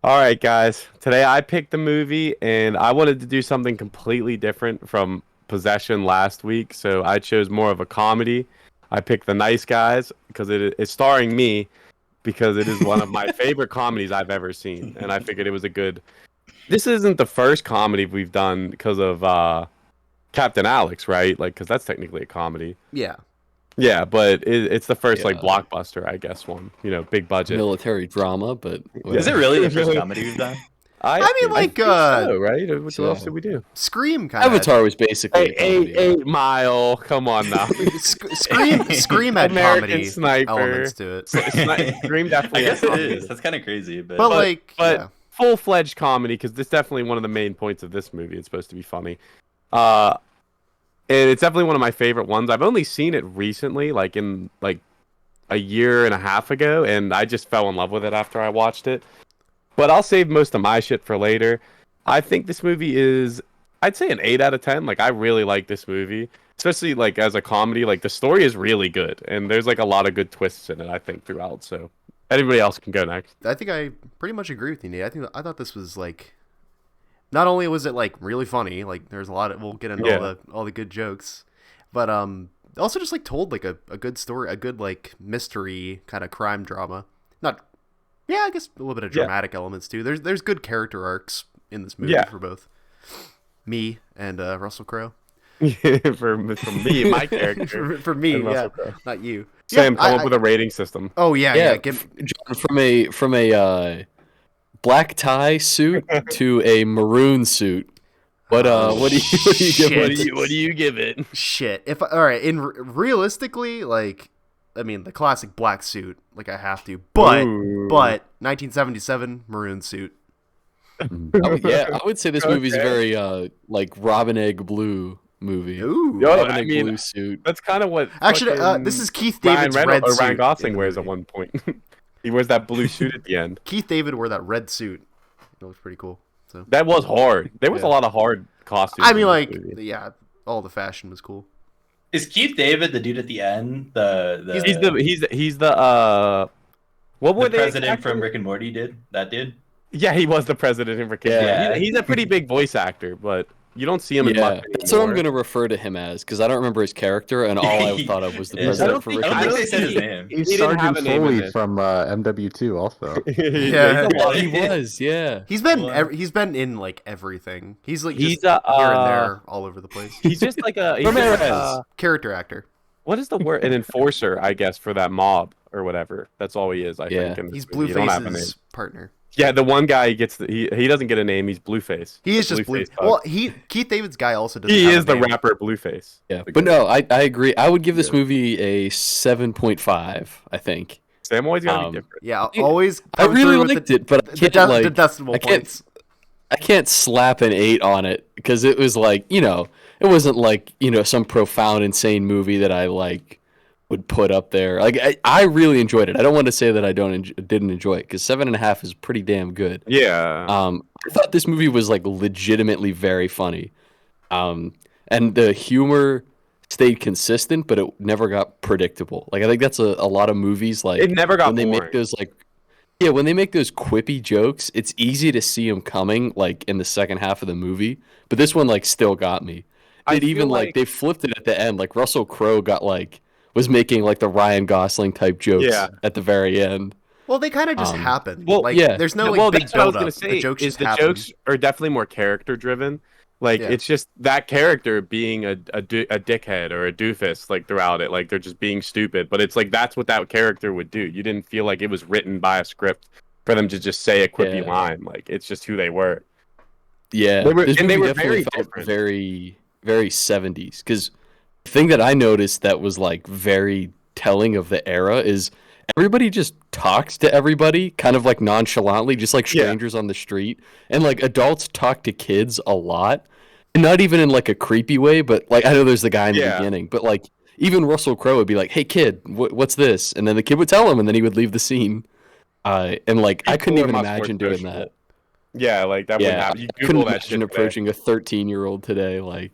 All right, guys. Today I picked the movie, and I wanted to do something completely different from Possession last week. So I chose more of a comedy. I picked The Nice Guys because it's starring me because it is one of my favorite comedies I've ever seen, and I figured it was a good. This isn't the first comedy we've done because of Captain Alex, right? Like, because that's technically a comedy. Yeah. Yeah, but it's the first like Yeah, blockbuster, I guess one. Big budget. military drama, but Yeah. Is it really the first comedy we've done? I mean, like, think so, right? What else yeah. did we do? Scream kind of. Avatar was basically a comedy. 8 Mile. Come on now. Scream had American comedy Sniper. elements to it. Scream I definitely. guess has it comedy. is. That's kind of crazy, but, But But yeah. full-fledged comedy because this is definitely one of the main points of this movie. It's supposed to be funny. Uh, and it's definitely one of my favorite ones. I've only seen it recently, like in like a year and a half ago, and I just fell in love with it after I watched it. But I'll save most of my shit for later. I think this movie is, I'd say an 8 out of 10. Like, I really like this movie, especially like as a comedy. Like, the story is really good, and there's like a lot of good twists in it, I think, throughout. So, anybody else can go next. I think I pretty much agree with you, Nate. I thought this was like, not only was it like really funny, like there's a lot of, we'll get into all the good jokes, but also just like told like a good story, a good like mystery kind of crime drama. Not, yeah, I guess a little bit of dramatic elements too. There's good character arcs in this movie for both me and Russell Crowe. for me, my character. for me, and Russell yeah, Crowe. not you. Sam, Yeah, come up with a rating system. Oh yeah. John, from a black tie suit to a maroon suit. What do you give? What do you give it? Shit. If all right, realistically, like, I mean, the classic black suit, like I have to, but 1977 maroon suit. I would say this movie's very like Robin Egg Blue movie. Ooh. Robin I Egg mean, Blue suit. That's kind of what. Actually, fucking this is Keith Ryan David's Reynolds, red or suit. Ryan Gosling in the wears at movie. one point. He wears that blue suit at the end. Keith David wore that red suit. It looks pretty cool. So That was hard. There was a lot of hard costumes. I mean, in like, this movie. yeah, all the fashion was cool. is Keith David the dude at the end? He's the what were the they president exactly? from Rick and Morty did? That dude? Yeah, he was the president in Rick and Morty. Yeah. He's a pretty big voice actor, but you don't see him in much That's what I'm anymore. gonna refer to him as because I don't remember his character, and all I thought of was the Yeah. president for I Rick I and don't Morty. think they said his name. He He's didn't have Sergeant a name in Foley this. from MW2 also. Yeah. Oh, he was, yeah. He's been What? he's been in like everything. He's like He's just here and there, all over the place. He's just like a Ramirez. Character actor. what is the word? An enforcer, I guess, for that mob or whatever. That's all he is. I Yeah. think. in this He's movie. He don't have a name. Blueface's partner. Yeah, the one guy gets he doesn't get a name. He's Blueface. He is The just blue. Blueface bug. Well, Keith David's guy also doesn't. He have is a the name. rapper Blueface. Yeah, The but guy. no, I agree. I would give this movie a 7.5. I think. Sam always gotta be different. Yeah, always. I come really through with liked it, but I can't like the decimal I can't points. I can't slap an 8 on it because it was like it wasn't like some profound insane movie that I like would put up there. Like I really enjoyed it. I don't want to say that I didn't enjoy it because 7.5 is pretty damn good. Yeah. I thought this movie was like legitimately very funny, and the humor stayed consistent, but it never got predictable. Like I think that's a lot of movies like It never got when they boring. make those like when they make those quippy jokes, it's easy to see them coming like in the second half of the movie. But this one like still got me. I It even feel like they flipped it at the end. Like Russell Crowe was making like the Ryan Gosling type jokes at the very end. Well, they kind of just happen. well, like, yeah. there's no like well, big that's what I was build gonna up. say. The jokes is just the happen. jokes are definitely more character driven. Like Yeah. it's just that character being a dickhead or a doofus like throughout it. Like they're just being stupid. But it's like that's what that character would do. You didn't feel like it was written by a script for them to just say a quippy Yeah. line. Like it's just who they were. Yeah, They were- this and they movie were definitely very felt different. very, very 70s. Because the thing that I noticed that was like very telling of the era is everybody just talks to everybody kind of like nonchalantly, just like Yeah. strangers on the street. And like adults talk to kids a lot. And not even in like a creepy way, but like I know there's the guy in the Yeah. beginning, but like even Russell Crowe would be like, "Hey kid, what's this?" And then the kid would tell him, and then he would leave the scene. And like I couldn't People are even much more imagine doing sociable. that. Yeah, like that wouldn't Yeah, happen. You I couldn't Google that shit imagine today. approaching a 13-year-old today. Like,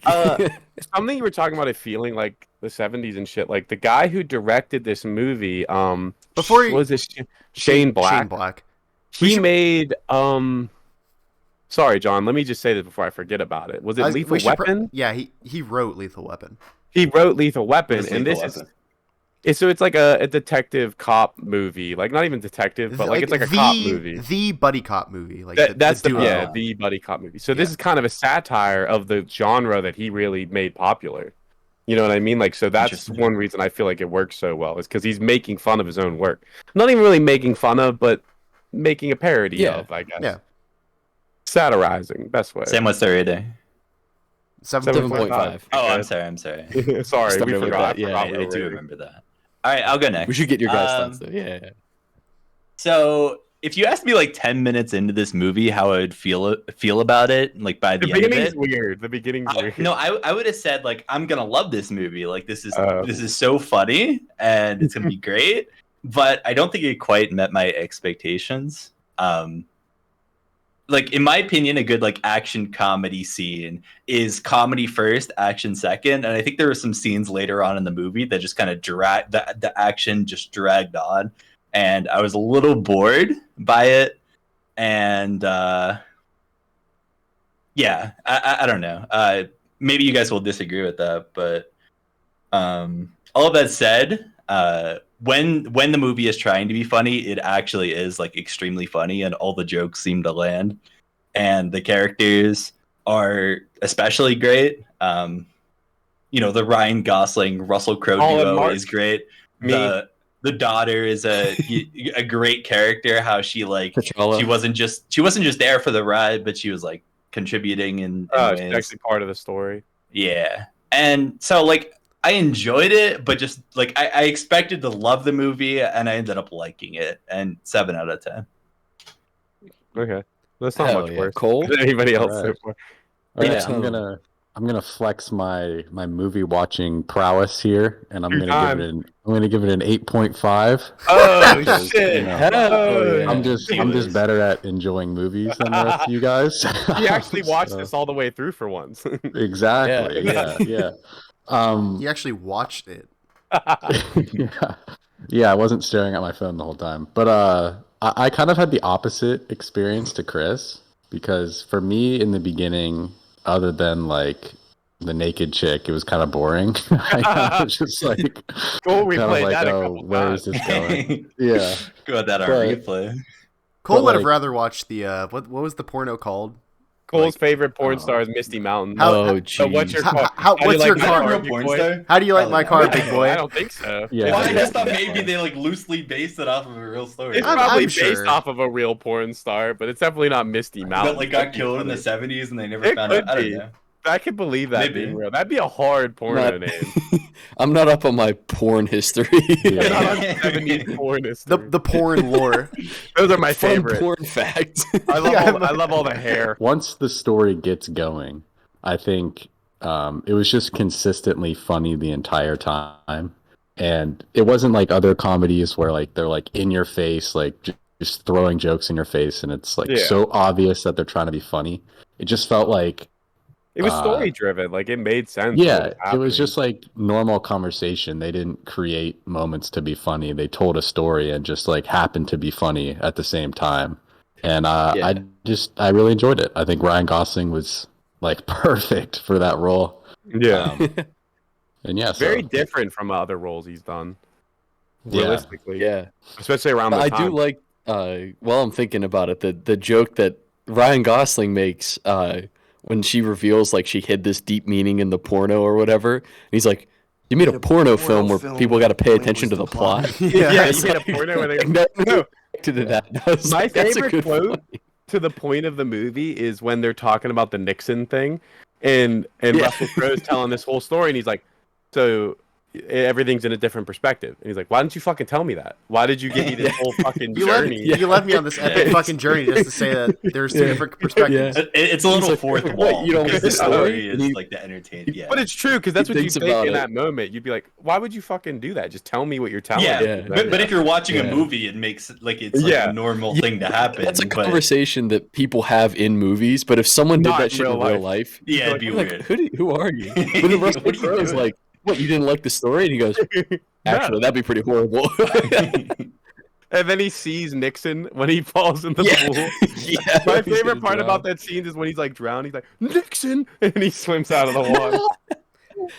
Something you were talking about it feeling like the 70s and shit. Like the guy who directed this movie, Before he- what was this Shane Black. Shane Black. He made Sorry, John. Let me just say this before I forget about it. Was it Lethal Weapon? Yeah, he wrote Lethal Weapon. He wrote Lethal Weapon, It's and Lethal this Weapon. so it's like a detective cop movie, like not even detective, but like it's like a cop movie. The buddy cop movie. Like That's the duo. the buddy cop movie. So this is kind of a satire of the genre that he really made popular. You know what I mean? Like, so that's Interesting. one reason I feel like it works so well is because he's making fun of his own work. Not even really making fun of, but making a parody of, I guess. Yeah. Satirizing, best way. Sam, what's the rating? 7.5. Oh, Okay. I'm sorry. Sorry, Started we with forgot. that, yeah, forgot I, we I were do rating. remember that. All right, I'll go next. We should get your guys' Um, thoughts though. Yeah. So, if you asked me like 10 minutes into this movie how I would feel about it, like by The the end of beginning's it, weird. The beginning's weird. no, I would have said like I'm gonna love this movie. Like this Oh. is so funny and it's gonna be great. But I don't think it quite met my expectations. Like in my opinion, a good like action comedy scene is comedy first, action second. And I think there were some scenes later on in the movie that just kind of drag the action just dragged on, and I was a little bored by it. And yeah, I don't know. Maybe you guys will disagree with that, but all of that said, when the movie is trying to be funny, it actually is like extremely funny, and all the jokes seem to land, and the characters are especially great. You know, the Ryan Gosling Russell Crowe Colin duo Mark. is great. Me. The daughter is a great character. How she like T'Challa. she wasn't just there for the ride, but she was like contributing in It's ways. actually part of the story. Yeah. And so like I enjoyed it, but just like I expected to love the movie and I ended up liking it. And 7 out of 10. Okay, that's not Hell much yeah. worse Cole? than anybody else so Alright. far. All right, Yeah. I'm gonna flex my movie watching prowess here, and I'm Your gonna give it an 8.5. Oh Because, shit! you know, Hell yeah. I'm just better at enjoying movies than the rest of you guys. He actually watched So- this all the way through for once. Exactly. Yeah. Yeah. He actually watched it. Yeah, I wasn't staring at my phone the whole time. But I kind of had the opposite experience to Chris, because for me in the beginning, other than like the naked chick, it was kind of boring. I kind of was just like, Cool, we kind of played like, that a oh, couple where times. is this going? Yeah. Got that on But- replay. Cole But, would have like- rather watched the what was the porno called? Cole's favorite porn Oh. star is Misty Mountain. How- Oh, So what's your jeez. car? How, How do you what's like your my Is that a car? real big porn boy? star? How do you like my car, I big boy? I don't think so. Yeah. Well, I It's, just thought maybe they like loosely based it off of a real story. it's I'm probably based sure. off of a real porn star, but it's definitely not Misty Mountain. That like got killed in the 70s and they never It found could out. I be. don't know. I can believe that Maybe. being real. That'd be a hard porno Not- name. I'm not up on my porn history. Not on Yeah. 70s porn The history. the porn lore. Those are my Fun favorite. porn fact. I love, Yeah, I love all the hair. Once the story gets going, I think it was just consistently funny the entire time. And it wasn't like other comedies where like they're like in your face, like just throwing jokes in your face, and it's like Yeah. so obvious that they're trying to be funny. It just felt like, It was Uh, story driven. Like it made sense. yeah, what it was happening. just like normal conversation. They didn't create moments to be funny. They told a story and just like happened to be funny at the same time. And Yeah. I really enjoyed it. I think Ryan Gosling was like perfect for that role. yeah. And yeah, Very so, different from other roles he's done. Yeah. Realistically. Yeah. Especially around the I time. do like while I'm thinking about it, the joke that Ryan Gosling makes when she reveals like she hid this deep meaning in the porno or whatever. And he's like, you made a porno film where people got to pay attention to the plot. Yeah, It's you made like- a porno where they No, No. to that. I was My like, that's a favorite good quote point. to the point of the movie is when they're talking about the Nixon thing, and Yeah. Russell Crowe's telling this whole story, and he's like, "So everything's in a different perspective." And he's like, "Why didn't you fucking tell me that? Why did you give me this whole fucking You led, journey?" you led me on this epic fucking journey just to say that there's two Yeah. different perspectives. It's a little like, fourth what, wall. you don't because like the the story? story And is he- like the entertainment. Yeah. But it's true because that's He what you thinks think about in it. that moment. You'd be like, "Why would you fucking do that? Just tell me what you're telling yeah, me." Yeah. but if you're watching Yeah. a movie, it makes like it's like Yeah. a normal Yeah, thing to happen. That's a but conversation that people have in movies, but if someone did Not that in shit in real real life, yeah, it'd be you're like, weird. who are you? But then Russell What are you Crowe's doing? like, what, you didn't like the story? And he goes, actually, that'd be pretty horrible. And then he sees Nixon when he falls in the Yeah. pool. Yeah, My he's favorite gonna part drown. about that scene is when he's like drowning. He's like Nixon, and he swims out of the water.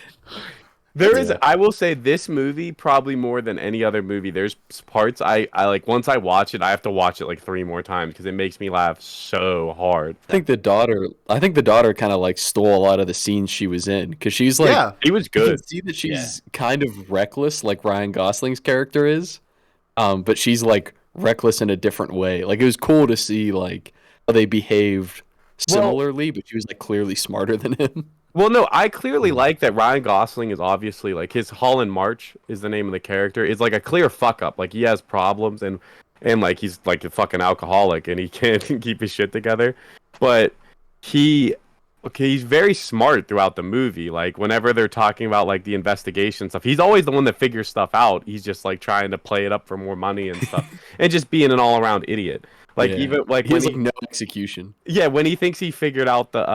There is, Yeah. I will say, this movie probably more than any other movie. There's parts I like. Once I watch it, I have to watch it like 3 more times because it makes me laugh so hard. I think the daughter kind of like stole a lot of the scenes she was in because she's like, Yeah. He was you can good. see that she's kind of reckless, like Ryan Gosling's character is, but she's like reckless in a different way. Like it was cool to see like how they behaved Well- similarly, but she was like clearly smarter than him. Well, no, I clearly like that Ryan Gosling is obviously like his Holland March is the name of the character. Is like a clear fuck up. Like he has problems and like he's like a fucking alcoholic and he can't keep his shit together. But he's very smart throughout the movie. Like whenever they're talking about like the investigation stuff, he's always the one that figures stuff out. He's just like trying to play it up for more money and stuff and just being an all around idiot. Like Yeah. even like He when has like no execution. yeah, when he thinks he figured out the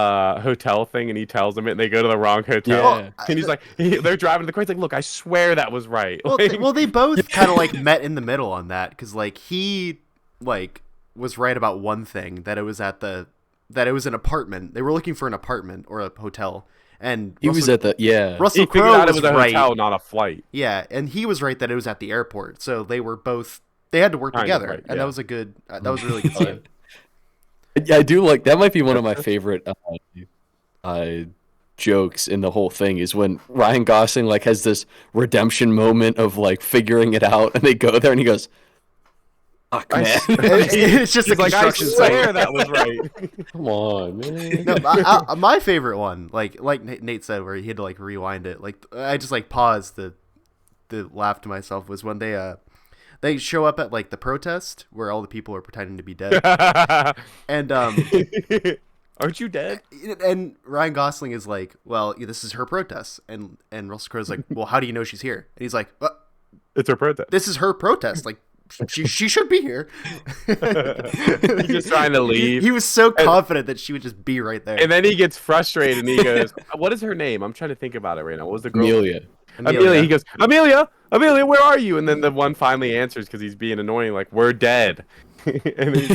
hotel thing and he tells them it and they go to the wrong hotel. Yeah. And he's like, they're driving to the car. He's like, look, I swear that was right. Well, Like, well, they both kind of like met in the middle on that because like he like was right about one thing that it was an apartment. They were looking for an apartment or a hotel, and He was at the he Russell figured Crowe out it was was a right. hotel, not a flight. Yeah, and he was right that it was at the airport. So they were both they had to work Kind of together, right, and yeah. that was a good that was a really good scene. Yeah, I do like that. Might be one of my favorite jokes in the whole thing is when Ryan Gosling like has this redemption moment of like figuring it out, and they go there, and he goes, "Fuck, I man." It's just a He's like, I construction swear site. that was right. Come on, man. No, my favorite one, like Nate said, where he had to like rewind it. Like I just like paused to laugh to myself was when they show up at like the protest where all the people are pretending to be dead, and Aren't you dead? and Ryan Gosling is like, well, this is her protest, and Russell Crowe's like, well, how do you know she's here? And he's like, It's her protest. this is her protest, like. She should be here. He's just trying to leave. He was so confident that she would just be right there. And then he gets frustrated and he goes, what is her name? I'm trying to think about it right now. What was the girl? Amelia. Amelia. He goes, Amelia, where are you? And then the one finally answers because he's being annoying, like, we're dead. And he's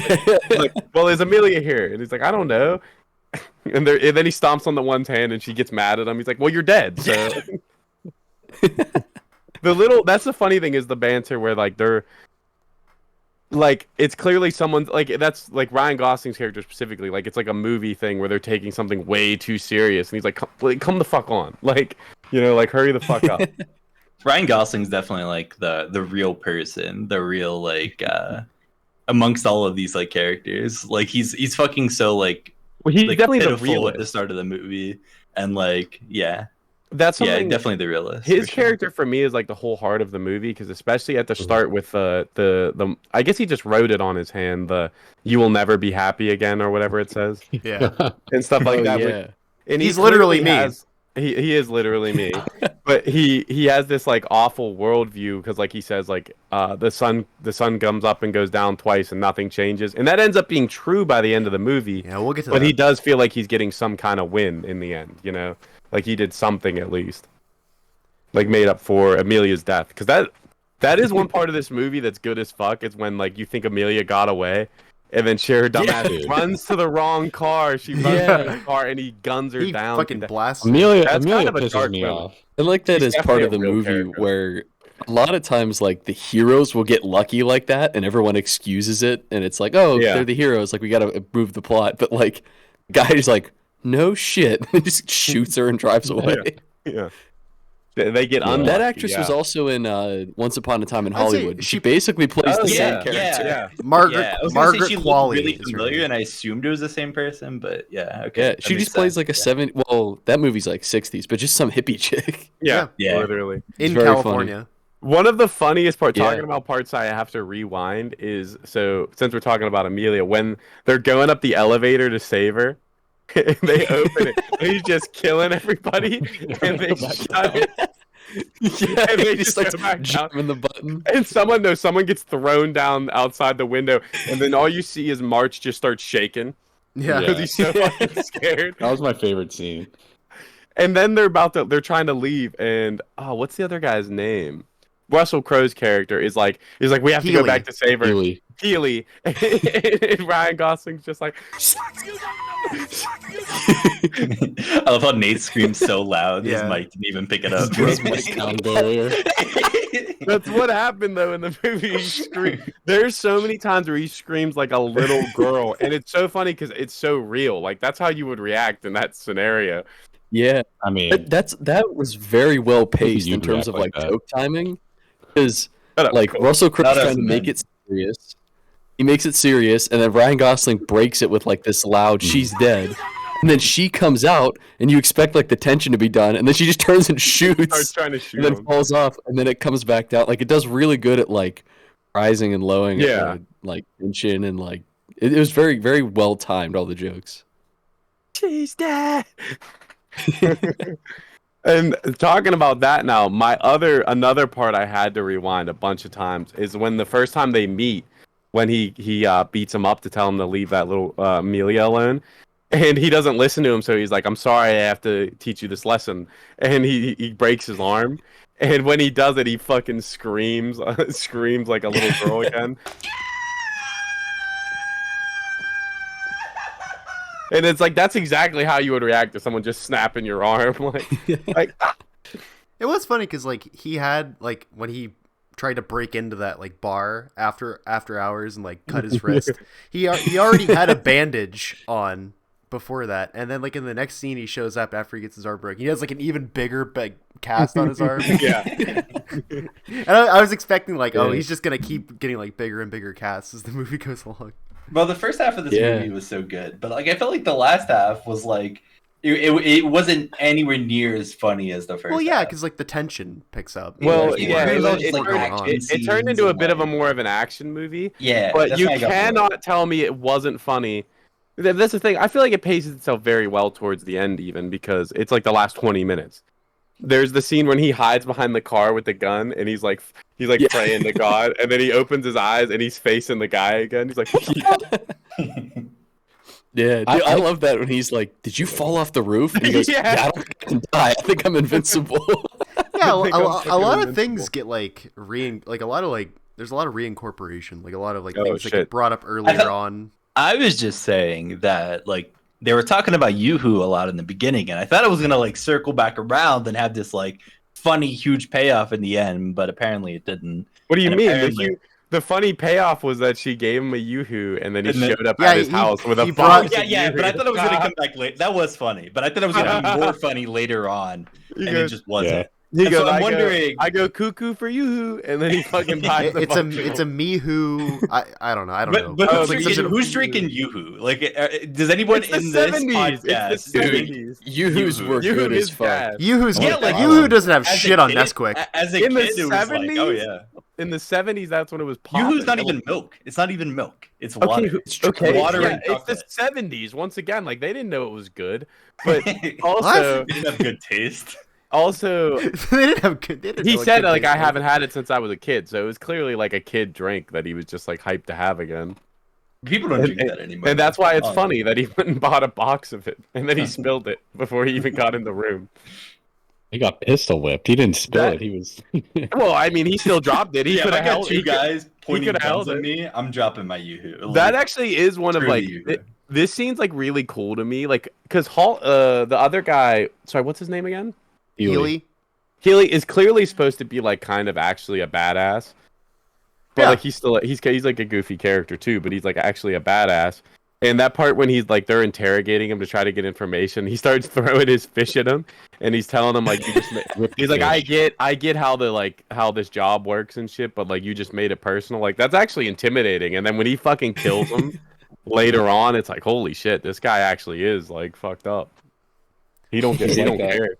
like, well, is Amelia here? And he's like, I don't know. And then he stomps on the one's hand and she gets mad at him. He's like, well, you're dead. So that's the funny thing is the banter where like they're like it's clearly someone's like that's like Ryan Gosling's character specifically like it's like a movie thing where they're taking something way too serious and he's like come the fuck on, like, you know, like hurry the fuck up. Ryan Gosling's definitely like the real person, the real like amongst all of these like characters. Like he's fucking so like Well, he's like definitely the pitiful at the realist. start of the movie, and like That's yeah, something definitely the realist. his for sure. character for me is like the whole heart of the movie because especially at the start with the I guess he just wrote it on his hand, the "you will never be happy again" or whatever it says yeah. and stuff like Oh, that. yeah. Like, and He's he literally clearly me. He is literally me, but he has this like awful worldview because like he says like the sun comes up and goes down twice and nothing changes, and that ends up being true by the end of the movie. Yeah, we'll get to But that. he does feel like he's getting some kind of win in the end, you know, like he did something at least, like made up for Amelia's death. Because that is one part of this movie that's good as fuck. It's when like you think Amelia got away, and then Cher dumbass Yeah. runs to the wrong car. She runs Yeah. to the car and he guns her He down. fucking blasts. Amelia That's Amelia kind of a pisses dark me movie. off. I like that She's as part of the definitely a real movie character. where a lot of times like the heroes will get lucky like that and everyone excuses it and it's like, oh, Yeah. they're the heroes, like we gotta improve the plot. But like guy's like, no shit, and just shoots her and drives away. Yeah. They get Yeah. unlucky. That actress was yeah. also in Once Upon a Time in I'd say Hollywood. She she- basically plays Oh, the yeah, same yeah. character. Margaret Yeah, I was gonna say Margaret she Qualley looked really is her familiar, name. and I assumed it was the same person, but yeah, okay. Yeah, that she makes just plays sense. like a Yeah. seven. Well, that movie's like 60s, but just some hippie chick. Yeah, Yeah. literally. in very funny. California. One of the funniest parts, Yeah. talking about parts I have to rewind, is so since we're talking about Amelia, when they're going up the elevator to save her, and they open it, and he's just killing everybody, and they shut it, Yeah, and they he just just go back starts down. jamming the button. And someone gets thrown down outside the window, and then all you see is March just starts shaking Yeah. because he's so fucking scared. That was my favorite scene. And then they're trying to leave, and oh, what's the other guy's name? Russell Crowe's character is like we have to go Healy. back to save her. Really. Healy. And Ryan Gosling's just like, I love how Nate screams so loud his Yeah. mic didn't even pick it up. Sound barrier. that's what happened though in the movie. There's so many times where he screams like a little girl, and it's so funny because it's so real. Like that's how you would react in that scenario. Yeah, I mean, that was very well paced in you'd terms of react like like that. joke timing, because Shut up, like Cole. Russell Crowe's Not us trying to make men. it serious. He makes it serious, and then Ryan Gosling breaks it with like this loud "she's dead," and then she comes out, and you expect like the tension to be done, and then she just turns and Starts shoots, trying to shoot and then him. falls off, and then it comes back down. Like it does really good at like rising and lowering, Yeah. at, like tension, and like it was very very well timed. All the jokes. She's dead. And talking about that now, another part I had to rewind a bunch of times is when the first time they meet, when he beats him up to tell him to leave that little Amelia alone, and he doesn't listen to him, so he's like, "I'm sorry, I have to teach you this lesson," and he breaks his arm, and when he does it, he fucking screams screams like a little girl again. And it's like that's exactly how you would react to someone just snapping your arm, like It was funny because like he had like when he tried to break into that like bar after hours and like cut his wrist, he already had a bandage on before that, and then like in the next scene he shows up after he gets his arm broken. He has like an even bigger cast on his arm. yeah. And I was expecting like, oh, Yeah. he's just gonna keep getting like bigger and bigger casts as the movie goes along. Well, the first half of this Yeah. movie was so good, but like I felt like the last half was like it wasn't anywhere near as funny as the first. Well, yeah, half. because like the tension picks up. Well, Like, yeah, it was all it, just, like, turned- action it turned scenes into a and, bit of a like- more of an action movie. Yeah, But that's you why I got bored. cannot tell me it wasn't funny. That's the thing. I feel like it paces itself very well towards the end, even because it's like the last 20 minutes. There's the scene when he hides behind the car with the gun, and he's like Yeah. praying to God, and then he opens his eyes and he's facing the guy again. He's like, Yeah, dude, I love that when he's like, "Did you fall off the roof?" And he goes, Yeah. "Yeah, I don't think I can die. I think I'm invincible." Yeah, I think I'm fucking a lot of invincible. things get like like a lot of like there's a lot of reincorporation, like a lot of like Oh, things that shit. get brought up earlier thought- on. I was just saying that like they were talking about Yoo-Hoo a lot in the beginning, and I thought it was gonna like circle back around and have this like funny huge payoff in the end, but apparently it didn't. "What do you And mean?" apparently- The funny payoff was that she gave him a yoo-hoo, and then he And then- showed up Yeah, at his he- house with a he box. brought- Yeah, of yeah, but I thought it was gonna yoo-hoos. come back late. That was funny, but I thought it was gonna be more funny later on, He and goes- it just wasn't. He And so goes, I'm wondering- I go cuckoo for you, and then he fucking buys the It's box of a me who I don't know. I don't know. But Oh, who's, like drinking, such a- who's drinking Yoo-Hoo? Like, does anyone It's the in this 70s. podcast? It's the Dude, 70s. Yoo-Hoos were Yoo-hoo good is as fuck. gas. Yoo-Hoo's Yeah, like, Yoo-Hoo doesn't have as a shit on kid- Nesquik. As a In the kid, it was like, 70s? oh yeah. In the 70s, that's when it was popping. Yoo-Hoo's not even milk. It's not even milk. It's Okay, water. okay, water yeah, and it's the chocolate. 70s. Once again, like they didn't know it was good, but It also, didn't have good taste. also, They didn't have good. They didn't he know what said good like taste I was. haven't had it since I was a kid, so it was clearly like a kid drink that he was just like hyped to have again, People don't And- drink that anymore. and that's why it's Oh. funny that he went and bought a box of it, and then he spilled it before he even got in the room. He got pistol whipped. He didn't spill That- it. He was. Well, I mean, he still dropped it. He Yeah, if could I have got held. two he could- guys pointing coulda guns held at it. me. I'm dropping my Yoo-Hoo. That actually is one of Screw like the Yoo-Hoo. this scene's like really cool to me, like because the other guy, sorry, what's his name again? Healy. Healy is clearly supposed to be like kind of actually a badass, but Yeah. like he's like a goofy character too, but he's like actually a badass. And that part when he's like they're interrogating him to try to get information, he starts throwing his fish at him, and he's telling him like you just he's like I get how this job works and shit, but like you just made it personal. Like that's actually intimidating. And then when he fucking kills him later on, it's like holy shit, this guy actually is like fucked up. He don't He's like that. care.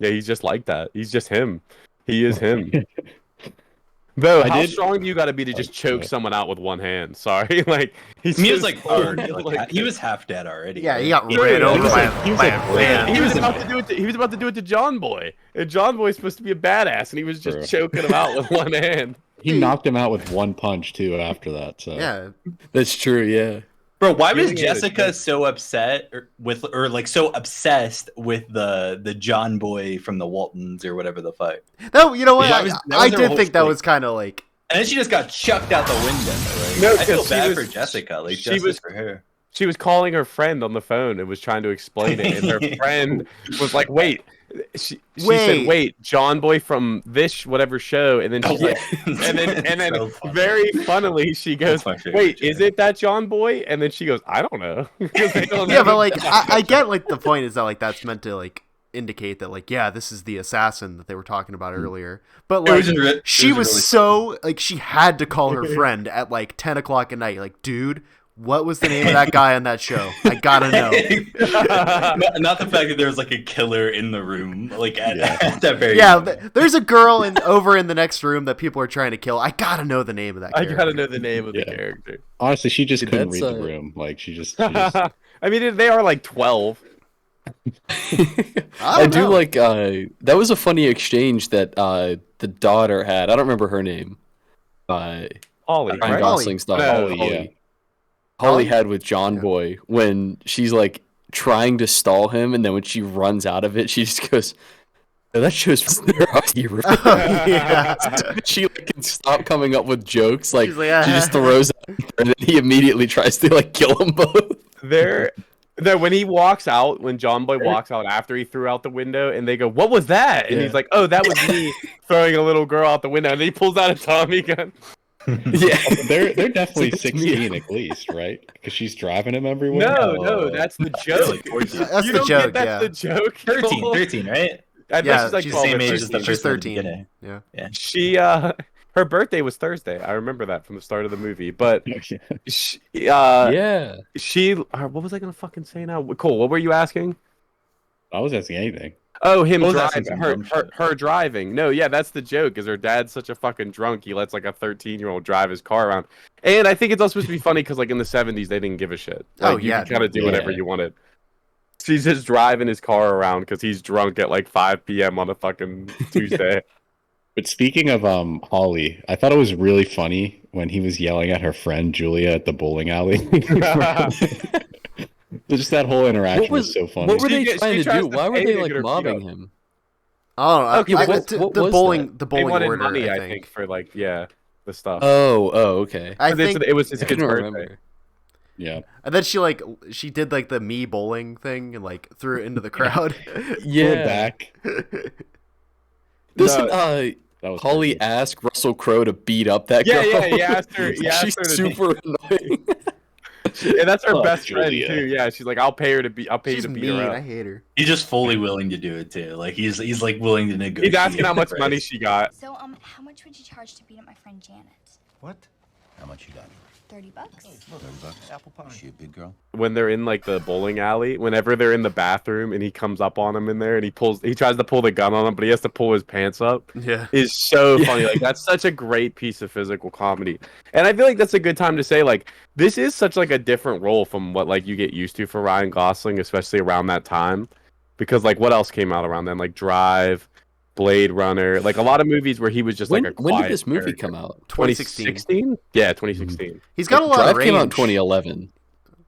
Yeah, he's just like that. He's just him. He is him. Though, how strong do you got to be to just choke someone out with one hand? Sorry, like He was just like already like, he was half dead already. Yeah, he got Dude, ran he over was by like- he was by like a van. He was about to do it to John Boy, and John Boy's supposed to be a badass, and he was just choking him out with one hand. He knocked him out with one punch too. After that, so Yeah, That's true. Yeah. Bro, why was Feeling it is Jessica good. so upset or like so obsessed with the John Boy from the Waltons or whatever the fuck? No, you know what? That was I her did whole think that shtick. was kind of like. And then she just got chucked out the window. Like, No, I feel 'cause she bad was- for Jessica. Like, she justice was- for her. She was calling her friend on the phone and was trying to explain it, and her friend was like, "Wait." She said, "Wait, John Boy from this whatever show," and then she's like, and then So funny. very funnily she goes, That's my favorite "Wait, joke. is it that John Boy?" And then she goes, "I don't know." 'Cause they don't Yeah, know but who like John I get like the point is that like that's meant to like indicate that like yeah this is the assassin that they were talking about earlier. But It like was just re- it she was really so like she had to call her friend at like 10 o'clock at night. Like, dude, what was the name of that guy on that show? I gotta know. not the fact that there was like a killer in the room, like at that very Yeah, moment. there's a girl over in the next room that people are trying to kill. I gotta know the name of that. I Character. gotta know the name of the Yeah. character. Honestly, she just Dude, couldn't read that's, the uh, room. Like she just I mean, they are like 12. I do know. like that was a funny exchange that the daughter had. I don't remember her name. Holly, Ryan right? Gosling's daughter. No, Holly, Holly, yeah. yeah. Holly had with John Boy when she's like trying to stall him, and then when she runs out of it, she just goes, "Oh, that show's hero." Yeah. She like can stop coming up with jokes. Like, She's like, she just throws it, and then he immediately tries to like kill them both. When he walks out, when John Boy walks out after he threw out the window, and they go, "What was that?" And Yeah. he's like, "Oh, that was me throwing a little girl out the window." And then he pulls out a Tommy gun. Yeah, they're definitely It's me. 16 at least, right? Because she's driving him everywhere. No, that's the joke. That's You the don't joke. get Yeah. that's the joke. 13, right? I think Yeah, she's like she's 12 same or age as the 13. She's first one at the 13. beginning. Yeah. She her birthday was Thursday. I remember that from the start of the movie. But she, yeah. what was I gonna fucking say now? Cool. What were you asking? I was asking anything. Oh, him I was asking driving. some dumb shit. Her driving. No, yeah, that's the joke. Is her dad's such a fucking drunk? He lets like a 13-year-old drive his car around. And I think it's also supposed to be funny because like in the 70s they didn't give a shit. Like, Oh, yeah. you could kind of do whatever Yeah. you wanted. She's just driving his car around because he's drunk at like 5 p.m. on a fucking Tuesday. But speaking of Holly, I thought it was really funny when he was yelling at her friend Julia at the bowling alley. Just that whole interaction was so funny. What were She they gets- trying she to tries do? to Why were pay they to like get her beat mobbing up. him? Oh, Okay, I, what- the, what the was bowling, that? the They bowling wanted order. money, I think. for like the stuff. Oh, okay. I But it's- think, it was his I kid's couldn't birthday. remember. Yeah. and then she did like the me bowling thing and like threw it into the crowd. Pull it Yeah. back. Doesn't That was Holly perfect. ask Russell Crowe to beat up that Yeah, girl? yeah, he asked her- he asked She's her to- super annoying. And that's her Oh, best Julia. friend too. Yeah, she's like, I'll pay you She's to beat mean. her I up. hate her. He's just fully willing to do it too. Like he's like willing to negotiate. He's asking how much the money price. she got. So, how much would you charge to beat up my friend Janet? What? How much you got? $30. $30. Apple pie. Is she a big girl? When they're in like the bowling alley, whenever they're in the bathroom and he comes up on him in there and he tries to pull the gun on him, but he has to pull his pants up. Yeah. Is so funny. Like that's such a great piece of physical comedy. And I feel like that's a good time to say like this is such like a different role from what like you get used to for Ryan Gosling, especially around that time. Because like what else came out around then? Like Drive, Blade Runner, like a lot of movies where he was just when, like a when did quiet this movie character. come out? 2016? Yeah, 2016. He's got a lot Drive of range. came out in 2011.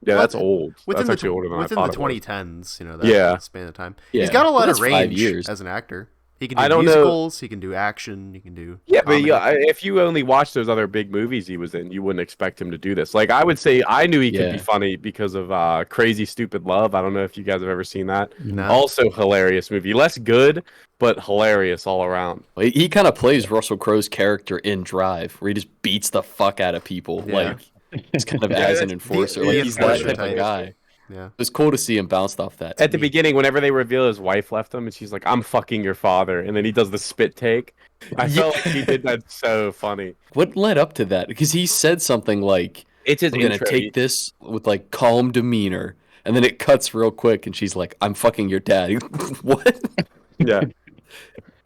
Yeah, that's Well, old. Within That's the, actually older than I within thought the it was. 2010s, you know, that Yeah. span of time. Yeah. He's got a lot That's of 5 range years. as an actor. He can do I don't know- musicals, he can do action, he can do Yeah, but comedy. if you only watch those other big movies he was in, you wouldn't expect him to do this. Like I would say, I knew he could Yeah. be funny because of Crazy Stupid Love. I don't know if you guys have ever seen that. No. Also hilarious movie, less good but hilarious all around. He kind of plays Russell Crowe's character in Drive, where he just beats the fuck out of people. Yeah. Like he's kind of Yeah, as an that's enforcer. the Like he's that enforcer type type. of guy. Yeah. It was cool to see him bounce off that. to At the me. beginning, whenever they reveal his wife left him, and she's like, "I'm fucking your father," and then he does the spit take. I felt like he did that so funny. What led up to that? Because he said something like, It's his "I'm gonna intro. take this with like calm demeanor," and then it cuts real quick, and she's like, "I'm fucking your dad." What? Yeah,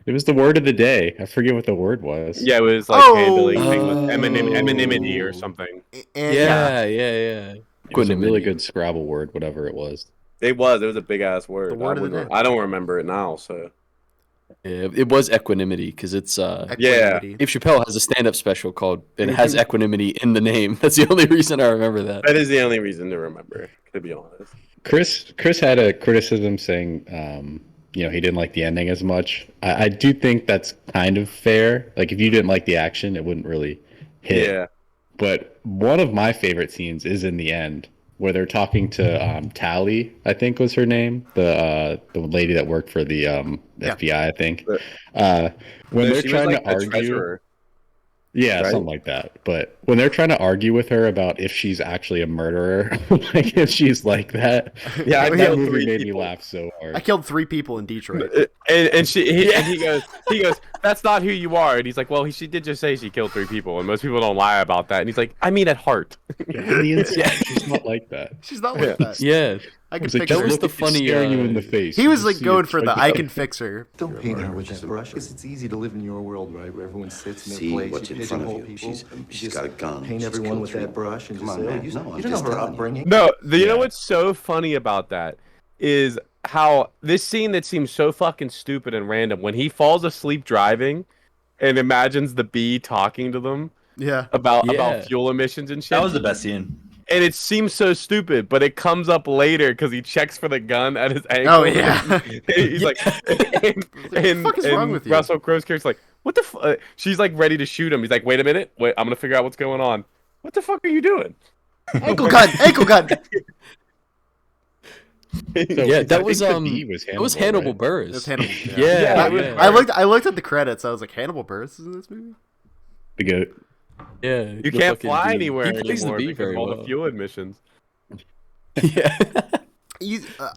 It was the word of the day. I forget what the word was. yeah, it was like Oh. handling things with Oh. anonymity or something. And, Yeah. It was a really good Scrabble word, whatever it was. It was a big ass word. The word of the day. I don't remember it now, so. Yeah, it was Equanimity because it's Equanimity. Dave Chappelle has a stand-up special called and it has equanimity in the name. That's the only reason I remember that. That is the only reason to remember, to be honest. Chris had a criticism saying, he didn't like the ending as much. I do think that's kind of fair. Like, if you didn't like the action, it wouldn't really hit. Yeah. But one of my favorite scenes is in the end, where they're talking to Tally, I think was her name, the lady that worked for the FBI, I think. When they're trying to argue. Treasurer. Yeah, Right? something like that. But when they're trying to argue with her about if she's actually a murderer, like if she's like that, Yeah, that movie made me laugh so hard. I killed 3 people in Detroit. And he goes, that's not who you are. And he's like, well, she did just say she killed 3 people, and most people don't lie about that. And he's like, I mean, at heart. Yeah, in the inside, she's not like that. She's not like that. Yeah, I can It's like, fix just her. was look the at you funny, staring you in the face. He You was just like see going it for the strike I out. can fix her. Don't paint her with that brush, because it's easy to live in your world, right? Where everyone sits in their See place. what's you in front of pigeonhole you. people. She's got a gun. Paint She's everyone killed with 3 that brush and Come just on, say, man. oh, you No, I'm don't know just her telling you. upbringing. No, you know Yeah. what's so funny about that is how this scene that seems so fucking stupid and random when he falls asleep driving and imagines the bee talking to them Yeah. about Yeah. fuel emissions and shit. That was the best scene. And it seems so stupid, but it comes up later because he checks for the gun at his ankle. Oh, yeah. He's like, and, What the fuck is wrong with you? Russell Crowe's character's like, what the fuck? She's like ready to shoot him. He's like, wait a minute, wait, I'm gonna figure out what's going on. What the fuck are you doing? Ankle gun! Ankle gun! yeah, I that think was the bee was it was Hannibal right? Buress. That's Hannibal. Yeah, it was yeah. I looked at the credits. I was like, Hannibal Buress is in this movie? The goat. Yeah, You the can't fucking fly bee. anywhere He plays anymore the bee because very of all well. the fuel emissions. Yeah.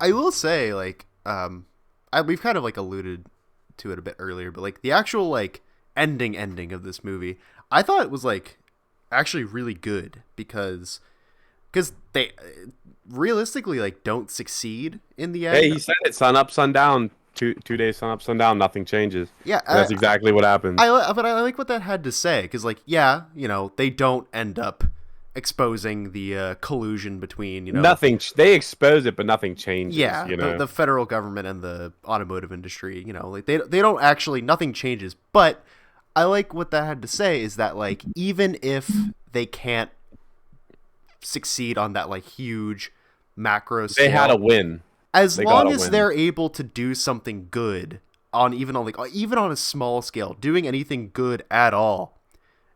I will say, like, we've kind of like alluded to it a bit earlier, but like the actual like ending of this movie, I thought it was like actually really good because they realistically like don't succeed in the end. Hey, he said it, sun up, sundown. 2 days, sun up, sundown, nothing changes. Yeah, And that's exactly what happens. but I like what that had to say because, like, yeah, they don't end up exposing the collusion between Nothing. They expose it, but nothing changes. yeah, the federal government and the automotive industry. Like they don't actually nothing changes. But I like what that had to say is that like even if they can't succeed on that like huge macro scale, They had a win. as They long gotta as win. they're able to do something good on even on a small scale, doing anything good at all,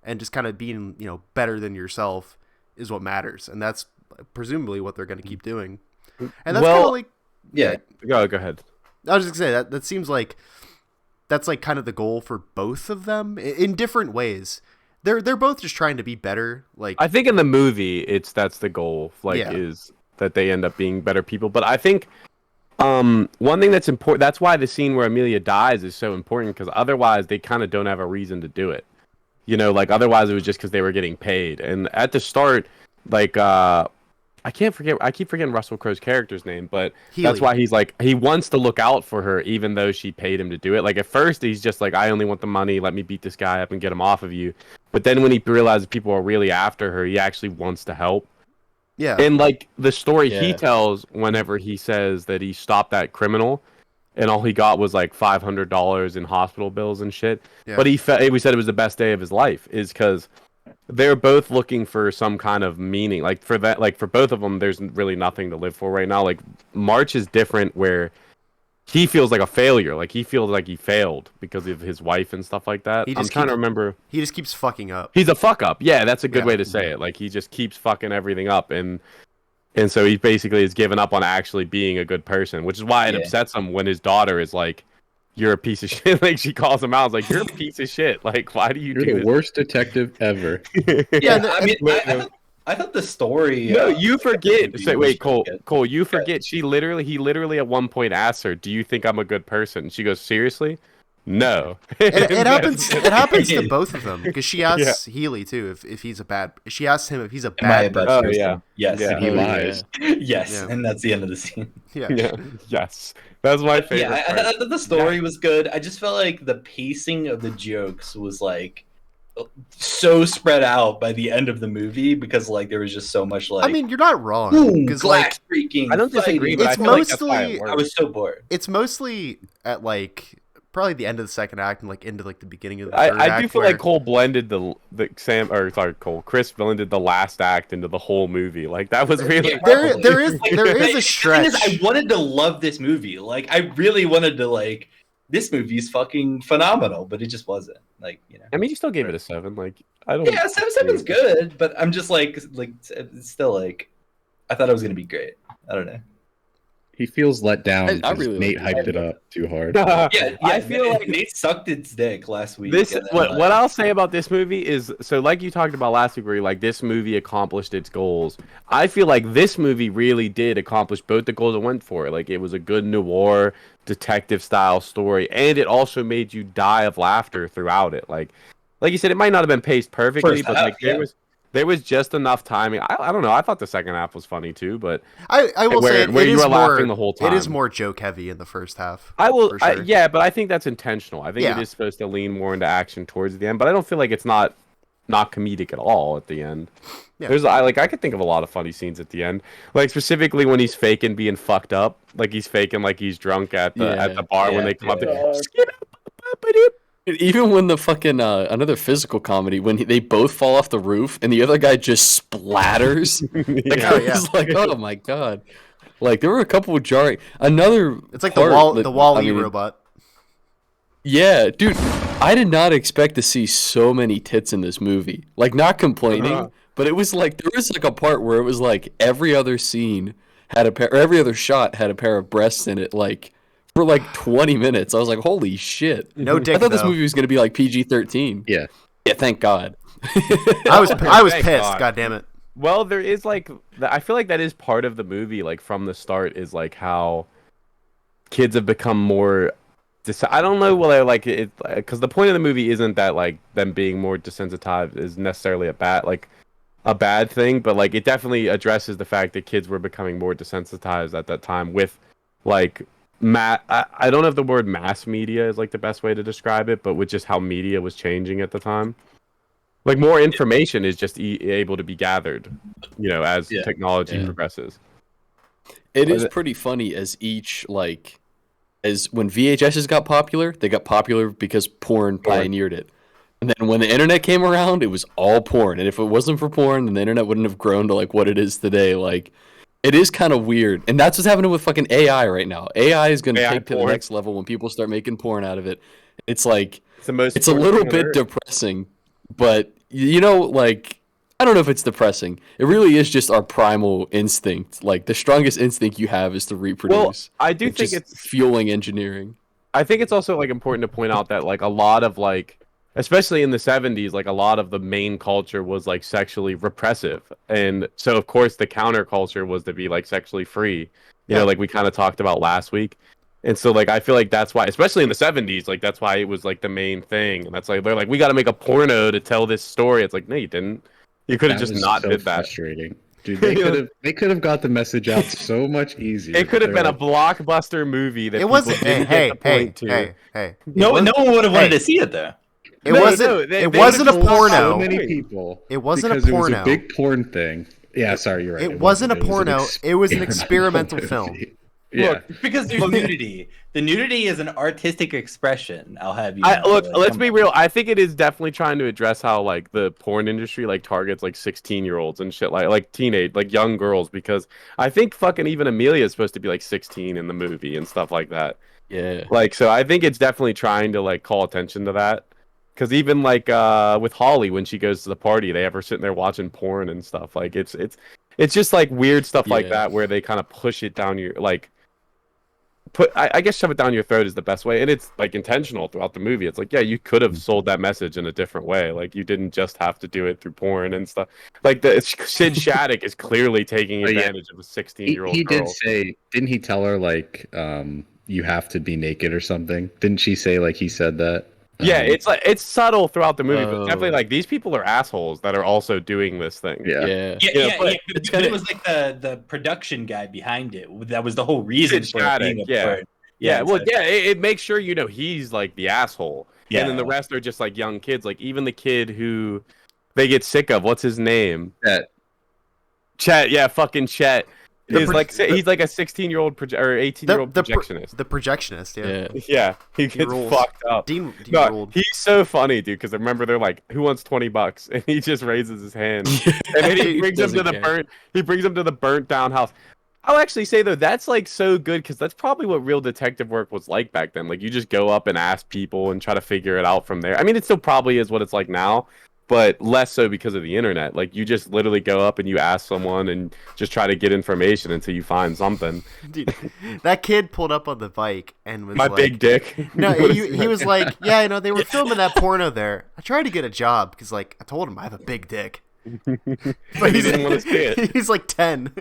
and just kind of being better than yourself is what matters, and that's presumably what they're going to keep doing. And that's kind of like Yeah. Go ahead. I was just gonna say that seems like that's like kind of the goal for both of them in different ways. They're both just trying to be better. Like I think in the movie, that's the goal. Like, Yeah. is that they end up being better people. But I think one thing that's important. That's why the scene where Amelia dies is so important because otherwise they kind of don't have a reason to do it. Like otherwise it was just because they were getting paid. And at the start, like I keep forgetting Russell Crowe's character's name, but Healy. that's why he's like he wants to look out for her even though she paid him to do it. Like at first he's just like I only want the money, let me beat this guy up and get him off of you. But then when he realizes people are really after her, he actually wants to help. yeah, And like the story he Yeah. tells whenever he says that he stopped that criminal and all he got was like $500 in hospital bills and shit. Yeah. But he said it was the best day of his life is because they're both looking for some kind of meaning. Like for that, like for both of them, there's really nothing to live for right now. Like March is different where he feels like a failure. Like he feels like he failed because of his wife and stuff like that. He I'm just trying to keeps- remember. he just keeps fucking up. He's a fuck up. Yeah, that's a good Yeah. way to say it. Like he just keeps fucking everything up and so he basically has given up on actually being a good person, which is why it Yeah. upsets him when his daughter is like, "You're a piece of shit." Like she calls him out, it's like, "You're a piece of shit." Like, why do you You're do the this? worst detective ever. Yeah, and- I mean, I thought the story. No, you forget. movie Say, was wait, really Cole. good. Cole, you forget. He literally at one point asked her, "Do you think I'm a good person?" And she goes, "Seriously?" No. It happens. It happens to both of them because she asks Healy too if he's a bad. She asks him if he's a Am I a bad bad person. Oh, person? yeah. Yes. Yeah. He Oh, lies. Yes. Yeah. And that's the end of the scene. Yeah. Yeah. Yes. That's my favorite. Yeah, I part. thought the story was good. I just felt like the pacing of the jokes was like so spread out by the end of the movie because like there was just so much like I mean, you're not wrong boom, because glass like breaking. I don't disagree, fighting. but I It's feel like that's why it mostly- works. I was so bored. it's mostly at like probably the end of the second act and like into like the beginning of the third I do act feel where- like Cole blended Chris blended the last act into the whole movie. Like that was really there is Like, there is the a thing is, stretch. I wanted to love this movie. Like I really wanted to like this movie's fucking phenomenal, but it just wasn't. Like, you know. I mean, you still gave it a 7. Like I don't. Yeah, 7's good, but I'm just like it's still like I thought it was gonna be great. I don't know. He feels let down I because really Nate like hyped it up too hard. Yeah, I feel like Nate sucked its dick last week. this. and then, What I'll say about this movie is so, like you talked about last week, where you're like this movie accomplished its goals. I feel like this movie really did accomplish both the goals it went for. Like it was a good noir detective style story, and it also made you die of laughter throughout it. Like you said, it might not have been paced perfectly, First but half, like yeah. there was just enough timing. I don't know. I thought the second half was funny too, but I will where- say where it you is were more laughing the whole It is time. more joke heavy in the first half. I will. for sure. Yeah, but I think that's intentional. I think Yeah. it is supposed to lean more into action towards the end, but I don't feel like it's not comedic at all at the end. Yeah. I could think of a lot of funny scenes at the end, like specifically when he's faking being fucked up, like he's faking like he's drunk at the bar when they come up to. And even when the fucking another physical comedy when they both fall off the roof and the other guy just splatters. Like, Yeah. I was like, oh my god! Like there were a couple of jarring. Another It's like part, the Wall-E I mean, robot. Yeah, dude, I did not expect to see so many tits in this movie. Like, not complaining, Uh-huh. but it was like there was like a part where it was like every other scene had a pair, or every other shot had a pair of breasts in it. Like for like 20 minutes, I was like, holy shit! No dick I thought this though. movie was gonna be like PG-13. Yeah. Yeah, thank God. I was Thank pissed. God. God damn it. Well, there is like I feel like that is part of the movie. Like from the start, is like how kids have become more. I don't know whether like it because the point of the movie isn't that like them being more desensitized is necessarily a bad thing, but like it definitely addresses the fact that kids were becoming more desensitized at that time with like I don't know if the word mass media is like the best way to describe it, but with just how media was changing at the time. Like more information is just able to be gathered, as Yeah. technology Yeah. progresses. It is pretty funny as each like as when VHSs got popular, they got popular because porn pioneered it. And then when the internet came around, it was all porn. And if it wasn't for porn, then the internet wouldn't have grown to like what it is today. Like it is kind of weird. And that's what's happening with fucking AI right now. AI is going to AI take to the porn. next level when people start making porn out of it. It's like It's the most. it's a little bit depressing, but like I don't know if it's depressing. It really is just our primal instinct. Like the strongest instinct you have is to reproduce. I do It's think just it's. fueling engineering. I think it's also like important to point out that like a lot of like, especially in the 70s, like a lot of the main culture was like sexually repressive, and so of course the counterculture was to be like sexually free. Like we kind of talked about last week. And so, like, I feel like that's why, especially in the 70s, like, that's why it was, like, the main thing. And that's like, they're like, we got to make a porno to tell this story. It's like, no, you didn't. You could have That just was not so did that. frustrating. Dude, they could have got the message out so much easier. It could have They're been a like, blockbuster movie that It people wasn't. didn't Hey, get the point to. hey. No one would have wanted to see it though. It No, wasn't. no, they it wasn't a would've just porno. So many Point. people. It wasn't a because porno. It was a big porn thing. Yeah, sorry, you're right. It wasn't a It was an porno. It was an experimental film. movie. Yeah. Because there's nudity. The nudity is an artistic expression. I'll have you. Look, know. let's Come be on. real. I think it is definitely trying to address how like the porn industry like targets like 16-year-olds and shit like teenage like young girls, because I think fucking even Amelia is supposed to be like 16 in the movie and stuff like that. Yeah. Like, so I think it's definitely trying to like call attention to that. Because even like with Holly, when she goes to the party, they have her sitting there watching porn and stuff. Like it's just like weird stuff like Yeah. that where they kind of push it down your like I guess shove it down your throat is the best way, and it's like intentional throughout the movie. It's like, yeah, you could have sold that message in a different way. Like you didn't just have to do it through porn and stuff. Like Sid Shattuck is clearly taking Oh, yeah. advantage of a 16-year-old He girl. did say, didn't he tell her like you have to be naked or something? Didn't she say like he said that? Yeah, it's like it's subtle throughout the movie, but Oh. definitely like these people are assholes that are also doing this thing. Yeah. Yeah. Yeah, but but it's it kinda- was like the production guy behind it. That was the whole reason Sid for it being a Shattuck, yeah. porn. Yeah, well, so- yeah, it makes sure he's like the asshole, and then the Yeah. rest are just like young kids. Like even the kid who they get sick of. What's his name? That Chet. Yeah, fucking Chet. He's like a 16-year-old or 18-year-old projectionist. The projectionist, yeah. Yeah, he gets rules. fucked up. Dean No, ruled. he's so funny, dude. Because remember, they're like, "Who wants $20?" And he just raises his hand, and then he brings him to the burnt. He brings him to the burnt down house. I'll actually say though, that's like so good because that's probably what real detective work was like back then. Like you just go up and ask people and try to figure it out from there. I mean, it still probably is what it's like now, but less so because of the internet. Like you just literally go up and you ask someone and just try to get information until you find something. Dude, that kid pulled up on the bike and was My like, big dick. No, he was like, yeah, I know they were filming that porno there. I tried to get a job because like I told him I have a big dick. But he didn't want to see it. He's like 10.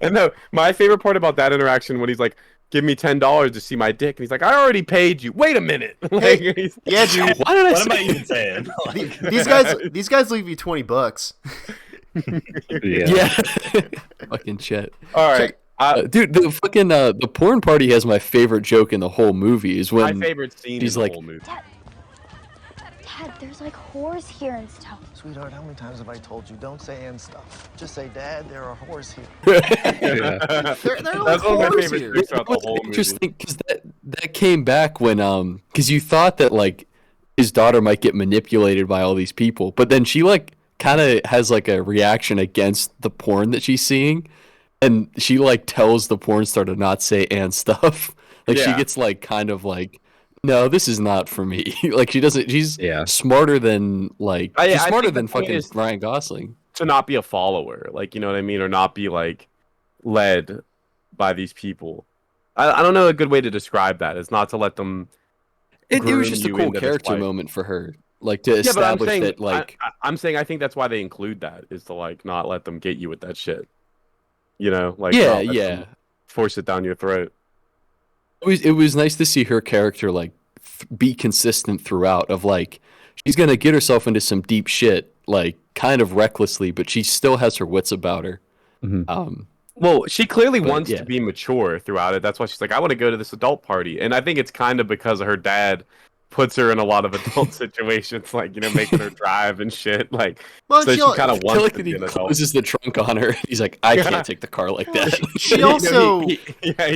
And no, my favorite part about that interaction when he's like, "Give me $10 to see my dick," and he's like, "I already paid you. Wait a minute." Like, Yeah, dude. What am I even saying? Like, These guys leave you $20. Yeah. Fucking shit. All right. Dude, the fucking the porn party has my favorite joke in the whole movie is when My favorite scene she's in the like- whole movie. Dad, there's like whores here and stuff. Sweetheart, how many times have I told you don't say and stuff? Just say, Dad, there are whores here. Yeah. They're That's one of my whores favorite here. jokes throughout the What's whole movie. interesting because that came back when because you thought that like his daughter might get manipulated by all these people, but then she like kind of has like a reaction against the porn that she's seeing, and she like tells the porn star to not say and stuff. Like she Yeah. gets like kind of like, no, this is not for me. Like she doesn't. She's Yeah. smarter than like she's I smarter think than the point fucking is- Ryan Gosling. To not be a follower, like, you know what I mean, or not be like led by these people. I don't know a good way to describe that. It's not to let them. It was groom just a you cool into this character life. moment for her, like to Yeah, but I'm establish saying, that like. I'm saying I think that's why they include that, is to like not let them get you with that shit. You know, like Yeah, not let yeah. them force it down your throat. It was nice to see her character like be consistent throughout of like she's gonna get herself into some deep shit like kind of recklessly, but she still has her wits about her. Mhm. Well, she clearly But, wants yeah. to be mature throughout it. That's why she's like, I want to go to this adult party. And I think it's kind of because her dad puts her in a lot of adult situations, like, you know, making her drive and shit. Like, Well, so she kind I of feel wants like to that be he an adult. closes the trunk on her. He's like, I Yeah. can't take the car like that. She You know, also he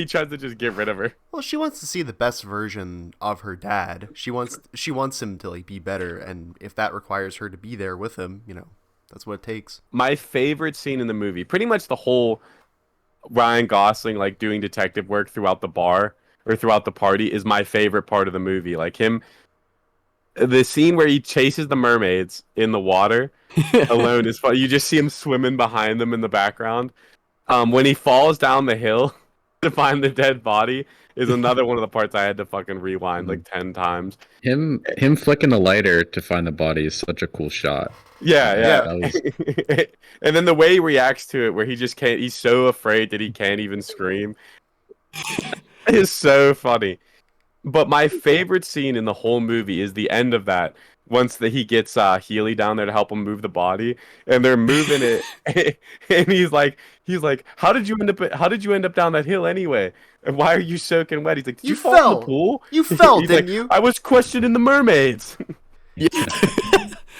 tries to just get rid of her. well, she wants to see the best version of her dad. She wants him to like be better, and if that requires her to be there with him, you know, that's what it takes. My favorite scene in the movie, pretty much the whole Ryan Gosling like doing detective work throughout the bar or throughout the party, is my favorite part of the movie. Like the scene where he chases the mermaids in the water alone is fun. You just see him swimming behind them in the background. When he falls down the hill to find the dead body is another one of the parts I had to fucking rewind like 10 times. Him flicking the lighter to find the body is such a cool shot. Yeah. That was, And then the way he reacts to it, where he just can't, he's so afraid that he can't even scream, is so funny. But my favorite scene in the whole movie is the end of that. Once he gets Healy down there to help him move the body, and they're moving it, and he's like, how did you end up down that hill anyway? And why are you soaking wet? He's like, did you fall in fell. the pool? You fell, He's didn't like, you? I was questioning the mermaids. Yeah.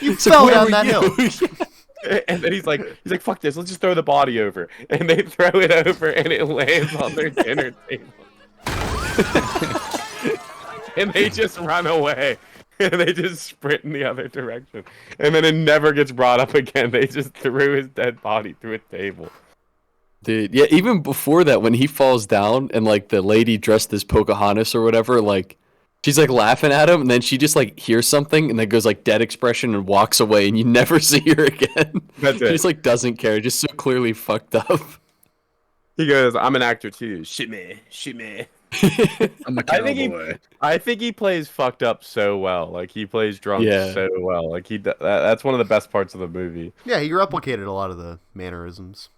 You It's like, fell where down were that you? hill. And then he's like, fuck this, let's just throw the body over. And they throw it over, and it lands on their dinner table. And they just run away. And they just sprint in the other direction. And then it never gets brought up again. They just threw his dead body through a table. Dude, yeah, even before that, when he falls down and like the lady dressed as Pocahontas or whatever, like she's like laughing at him, and then she just like hears something and then goes like dead expression and walks away, and you never see her again. That's She it. just like doesn't care, just so clearly fucked up. He goes, I'm an actor too. Shit me. I'm a I think cowboy. I think he plays fucked up so well. Like, he plays drunk Yeah. so well. Like, that's one of the best parts of the movie. Yeah, he replicated a lot of the mannerisms,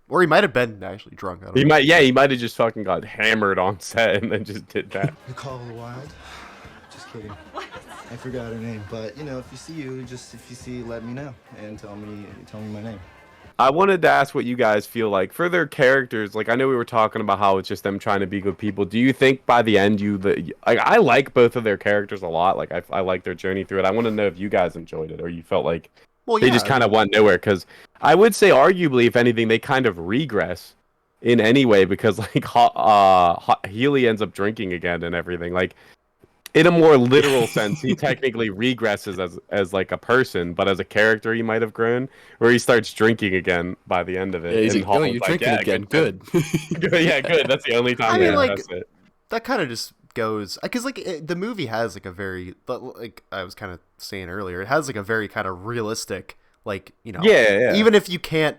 or he might have been actually drunk. I don't He know. might have just fucking got hammered on set and then just did that. You call her wild? Just kidding. I forgot her name, but you know, if you see, let me know and tell me my name. I wanted to ask what you guys feel like for their characters. Like, I know we were talking about how it's just them trying to be good people. Do you think by the end I like both of their characters a lot. Like, I like their journey through it. I want to know if you guys enjoyed it or you felt like Well, they yeah, just kind of went nowhere. Because I would say, arguably, if anything, they kind of regress in any way because like Healy ends up drinking again and everything. Like in a more literal sense, he technically regresses as like a person, but as a character, he might have grown. Where he starts drinking again by the end of it. Yeah, he's and like, oh, Holland's you're drinking yeah, again. Good. Yeah, good. That's the only time I they mean, like, address it. that kind of just goes because like the movie has like a very like I was kind of saying earlier, it has like a very kind of realistic like yeah. Even if you can't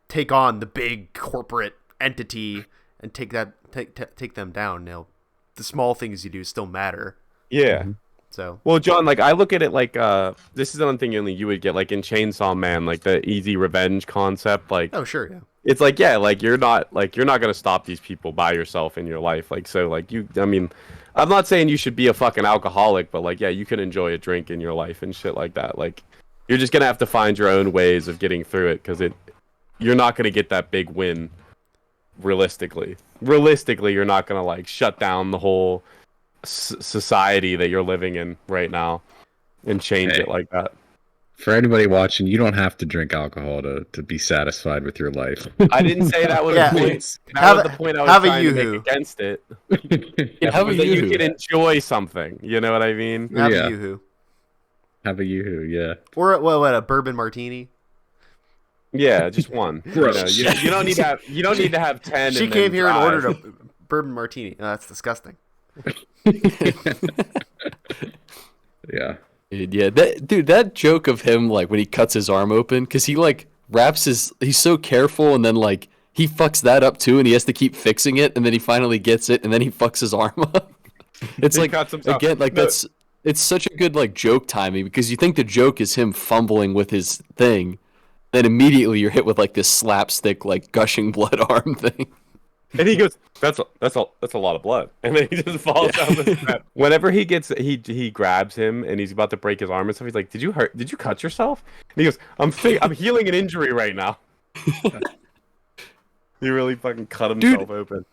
take on the big corporate entity and take them down, the small things you do still matter. Yeah. So well, John, like I look at it like this is something only you would get like in Chainsaw Man, like the easy revenge concept. Like oh sure, yeah. It's like yeah, like you're not gonna stop these people by yourself in your life. Like so, like I mean, I'm not saying you should be a fucking alcoholic, but like yeah, you can enjoy a drink in your life and shit like that. Like you're just gonna have to find your own ways of getting through it because you're not gonna get that big win. Realistically, you're not gonna like shut down the whole society that you're living in right now and change it like that. For anybody watching, you don't have to drink alcohol to be satisfied with your life. I didn't say that was Yeah. the point. That Have was a- the point I was have a trying to yoo-hoo. make against it. Have a that you yoo-hoo. can enjoy something. You know what I mean? Have Yeah. a yoo-hoo. Have a yoo-hoo, yeah. Or what a bourbon martini. Yeah, just one. Gross. You don't need to have 10. She and came then here and drive. ordered a bourbon martini. Oh, that's disgusting. Yeah. Yeah, that joke of him like when he cuts his arm open because he like he's so careful and then like he fucks that up too and he has to keep fixing it and then he finally gets it and then he fucks his arm up. It's He like cuts himself. again like No. it's such a good like joke timing because you think the joke is him fumbling with his thing, then immediately you're hit with like this slapstick like gushing blood arm thing. And he goes, "That's a lot of blood," and then he just falls down the step. Whenever he grabs him and he's about to break his arm and stuff. He's like, "Did you cut yourself?" And he goes, "I'm healing an injury right now." He really fucking cut himself open.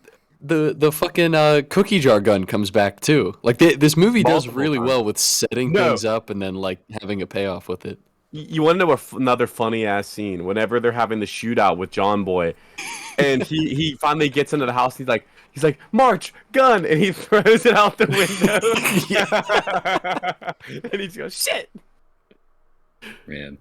The fucking cookie jar gun comes back too. Like this movie does Multiple really times. well with setting No. things up and then like having a payoff with it. You want to know another funny ass scene? Whenever they're having the shootout with John Boy, and he finally gets into the house, he's like, "March, gun!" and he throws it out the window. And he goes, "Shit!" Man.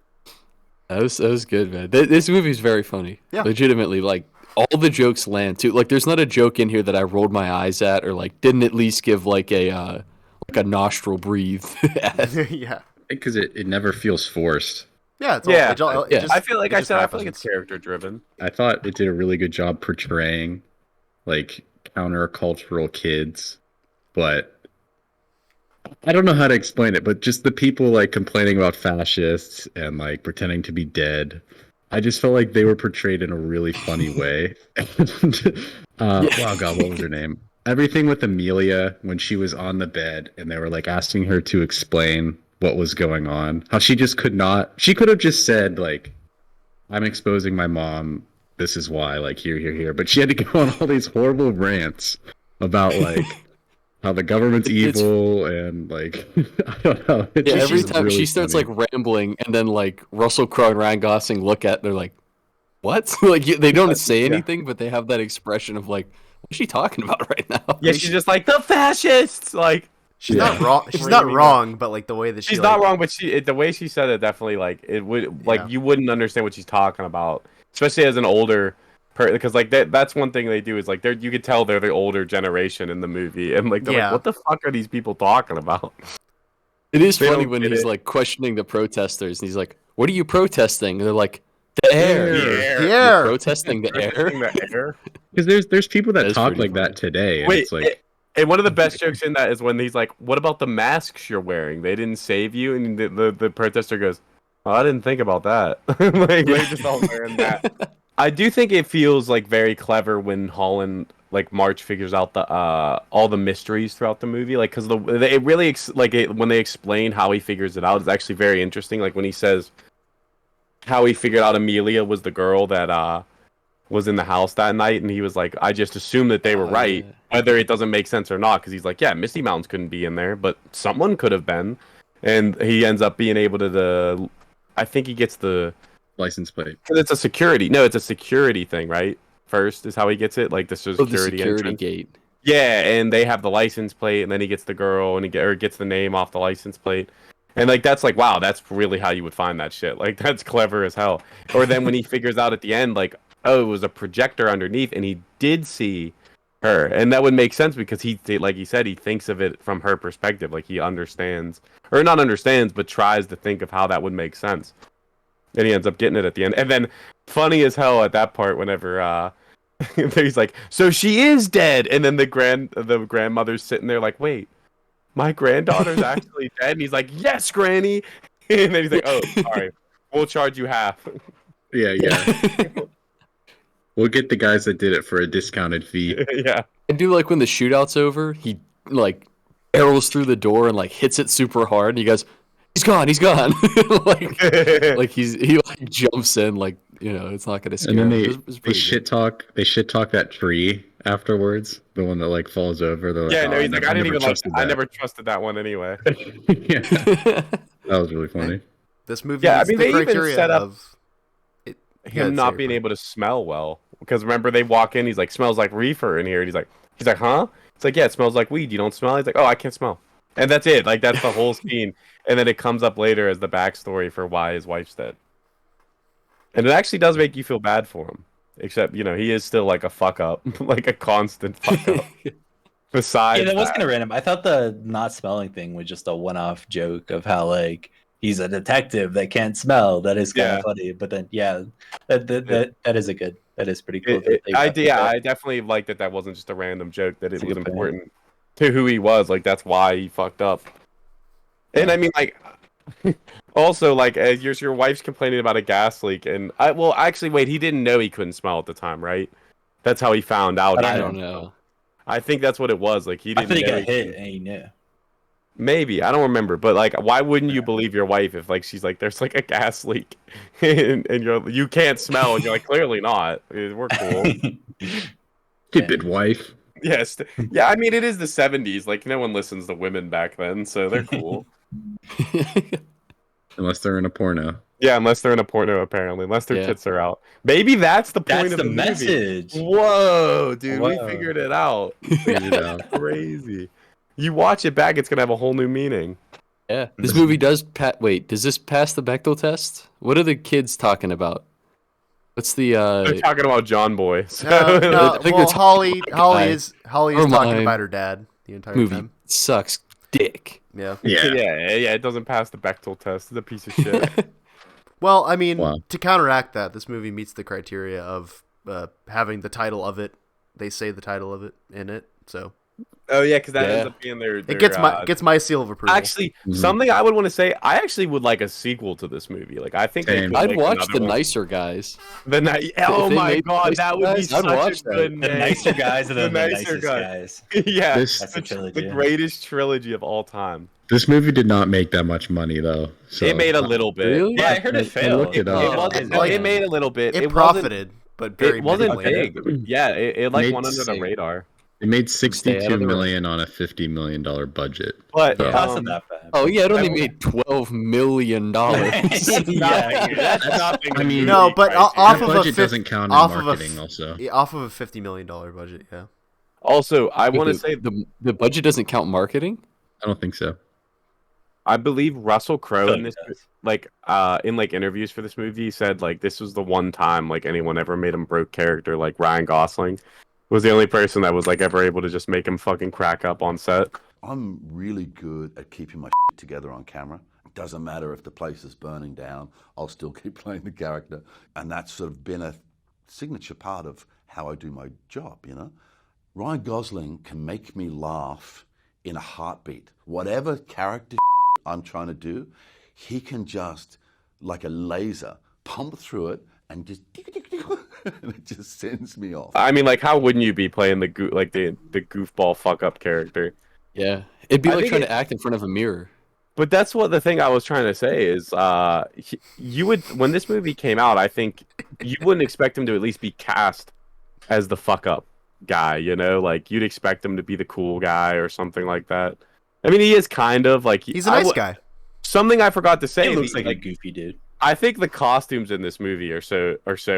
That was good, man. This movie's very funny. Yeah. Legitimately, like all the jokes land too. Like there's not a joke in here that I rolled my eyes at or like didn't at least give like a nostril breathe at. Yeah. Because it never feels forced. Yeah. It's Yeah. it Yeah. just- I feel like it I just said, I feel like happens. it's character driven. I thought it did a really good job portraying like countercultural kids, but I don't know how to explain it, but just the people like complaining about fascists and like pretending to be dead. I just felt like they were portrayed in a really funny way. Wow, God, what was her name? Everything with Amelia when she was on the bed and they were like asking her to explain what was going on. How she just could not. She could have just said like, "I'm exposing my mom. This is why." Like here. But she had to go on all these horrible rants about like how the government's evil and like I don't know. It Yeah, just every was time really she starts funny. like rambling and then like Russell Crowe and Ryan Gosling look at they're like, "What?" Like they don't say anything, but they have that expression of like, "What is she talking about right now?" Yeah, she's just like the fascists. Like She's Yeah. not wrong. She's Really not mean wrong, but like the way that she's not wrong, but the way she said it definitely like it would like Yeah. you wouldn't understand what she's talking about, especially as an older. Because like that's one thing they do is like you could tell they're the older generation in the movie and like they're Yeah. like, what the fuck are these people talking about? It is They funny don't when get he's it. like questioning the protesters and he's like, "What are you protesting?" And they're like, "The air." The You're air. protesting the air. The air. Because there's people that That is talk pretty like funny. that today, and Wait, it's like and one of the best jokes in that is when he's like, "What about the masks you're wearing? They didn't save you." And the protester goes, "Oh, I didn't think about that." Like they're just all wearing that. I do think it feels like very clever when Holland like March figures out the all the mysteries throughout the movie, like because it really when they explain how he figures it out, it's actually very interesting. Like when he says how he figured out Amelia was the girl that was in the house that night, and he was like, I just assumed that they were Oh, right, yeah. whether it doesn't make sense or not, because he's like, yeah, Misty Mountains couldn't be in there, but someone could have been, and he ends up being able I think he gets the license plate. because it's a security. No, it's a security thing, right? first, is how he gets it, like the Oh, the security security entrance. gate. Yeah, and they have the license plate, and then he gets the girl, and or gets the name off the license plate, and like that's like, wow, that's really how you would find that shit. Like that's clever as hell. Or then when he figures out at the end, like, oh, it was a projector underneath, and he did see her, and that would make sense because like he said, he thinks of it from her perspective, like he understands, or not understands, but tries to think of how that would make sense, and he ends up getting it at the end. And then funny as hell at that part, whenever he's like, so she is dead, and then the grandmother's sitting there like, wait, my granddaughter's actually dead, and he's like, yes, Granny, and then he's like, oh, sorry, we'll charge you half. Yeah, yeah. We'll get the guys that did it for a discounted fee. Yeah. I do like when the shootout's over, he like barrels through the door and like hits it super hard, and he goes, he's gone, like he like jumps in, like, you know, it's not gonna scare And then him. they shit talk that tree afterwards, the one that like falls over. They're like, Yeah, no, "Oh, he's like, I didn't even like. I that." never trusted that one anyway. Yeah, that was really funny. This movie Yeah, I meets mean, the they even criteria set up of him not being able to smell well, because remember they walk in, he's like, smells like reefer in here, and he's like, huh? It's like, yeah, it smells like weed. You don't smell? He's like, oh, I can't smell, and that's it. Like that's the whole scene, and then it comes up later as the backstory for why his wife's dead, and it actually does make you feel bad for him. Except, you know, he is still like a fuck up, like a constant fuck up. Besides, Yeah, that was kind of random. I thought the not smelling thing was just a one-off joke of how like he's a detective that can't smell. That is kind of funny. But then, yeah, that is pretty cool. I definitely like that. That wasn't just a random joke. That it was good point. important to who he was. Like that's why he fucked up. And I mean, like, also, like, as your wife's complaining about a gas leak, and actually, wait, he didn't know he couldn't smell at the time, right? That's how he found out. I don't know. I think that's what it was. Like he I didn't. think he know got hit and he knew. Maybe, I don't remember, but like, why wouldn't you believe your wife if like she's like, there's like a gas leak, and you can't smell, and you're like, clearly not. We're cool. Stupid wife. Yes, yeah. I mean, it is the '70s. Like no one listens to women back then, so they're cool. Unless they're in a porno. Yeah, unless they're in a porno, apparently. Unless their tits are out. Maybe that's the point That's of the the message. Movie. Whoa, dude, we Whoa. figured it out. Crazy. You watch it back, it's gonna have a whole new meaning. Yeah, this movie does. Wait, does this pass the Bechdel test? What are the kids talking about? What's the? They're talking about John Boy. So. No, I think well, they're Holly guy. is talking Hermione. about her dad the entire movie time. sucks dick. Yeah. Yeah. yeah. It doesn't pass the Bechdel test. It's a piece of shit. Well, I mean, Wow. to counteract that, this movie meets the criteria of having the title of it. They say the title of it in it, so Oh yeah, because that Yeah. ends up being their it gets my seal of approval. Actually, something I would want to say, I actually would like a sequel to this movie. Like, I think they Same. could I'd make watch another The one. Nicer Guys. The oh they my made god, Nicer that would be Guys, I'd such watch a that. good The name. nicer guys and then the Nicer nicest guys. Yeah, This- That's a trilogy. the greatest trilogy of all time. This movie did not make that much money though. So It made a little bit. Really? Yeah, I heard it I failed. looked it It up. wasn't. Like, It made a little bit. it wasn't- profited, but very It wasn't minimally. big. Yeah, it like Made went under the sing. radar. It made Stay out of 62 the million on a $50 million budget. But Yeah. That's not that bad. Oh yeah, it only made $12 million. Yeah, that's nothing. I mean, No, but pricey. off That of a budget fif- doesn't count in off of a marketing f- also. Yeah, off of a $50 million budget, yeah. Also, I want to say the budget doesn't count marketing. I don't think so. I believe Russell Crowe So in this, like, in like interviews for this movie, said like this was the one time like anyone ever made him broke character. Like Ryan Gosling was the only person that was like ever able to just make him fucking crack up on set. I'm really good at keeping my shit together on camera. It doesn't matter if the place is burning down, I'll still keep playing the character. And that's sort of been a signature part of how I do my job, you know? Ryan Gosling can make me laugh in a heartbeat. Whatever character I'm trying to do, he can just, like a laser, pump through it and just and it just sends me off. I mean, like, how wouldn't you be playing the goofball fuck up character? Yeah, it'd be I like think trying to act in front of a mirror. But that's what the thing I was trying to say is, you would, when this movie came out, I think you wouldn't expect him to at least be cast as the fuck up guy, you know? Like, you'd expect him to be the cool guy or something like that. I mean, he is kind of like He's a nice guy. Something I forgot to say. He looks like a goofy dude. I think the costumes in this movie are so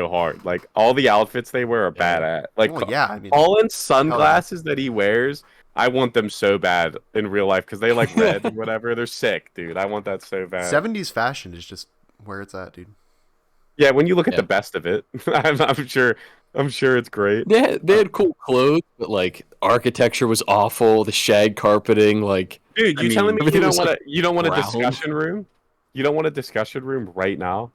hard. Like all the outfits they wear are bad at. Like Well, yeah, I mean, Colin's sunglasses that he wears, I want them so bad in real life because they like red or whatever. They're sick, dude. I want that so bad. 70s fashion is just where it's at, dude. Yeah, when you look at Yeah. the best of it, I'm sure it's great. They had cool clothes, but like architecture was awful. The shag carpeting, like Dude, I you mean, telling me everything was, like, you don't want a brown. discussion room? You don't want a discussion room right now?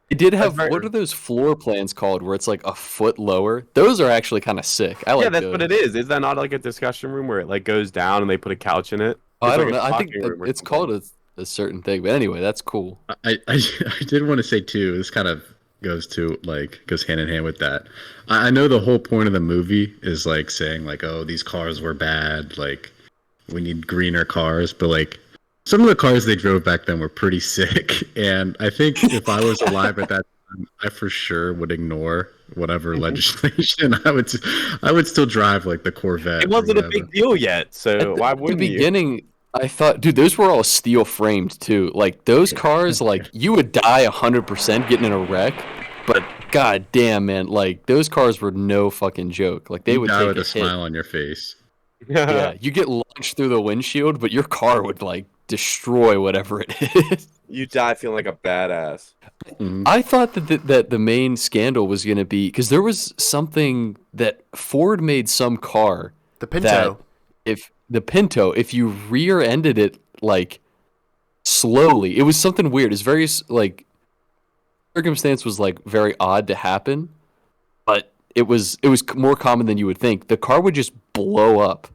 it did have very- what are those floor plans called where it's like a foot lower? Those are actually kind of sick. I like Yeah, that's those. what it is. Is that not like a discussion room where it like goes down and they put a couch in it? Oh, I It's don't like know. a I think talking room or it's something. called a certain thing, but anyway, that's cool. I did want to say too. This kind of goes hand in hand with that. I know the whole point of the movie is like saying like, oh, these cars were bad. Like, we need greener cars. But like, some of the cars they drove back then were pretty sick. And I think if I was alive at that time, I for sure would ignore whatever legislation. I would still drive like the Corvette. It or wasn't a whatever. big deal yet, so why At the wouldn't you? beginning, I thought, dude, those were all steel framed too. Like those cars, like you would die 100% getting in a wreck, but god damn, man, like those cars were no fucking joke. Like they You would die take with a a hit. smile on your face. Yeah, you get launched through the windshield, but your car would like destroy whatever it is. You die feeling like a badass. Mhm. I thought that the main scandal was going to be because there was something that Ford made some car The Pinto. if you rear-ended it like slowly, it was something weird. It's very like circumstance was like very odd to happen, but it was more common than you would think. The car would just blow up.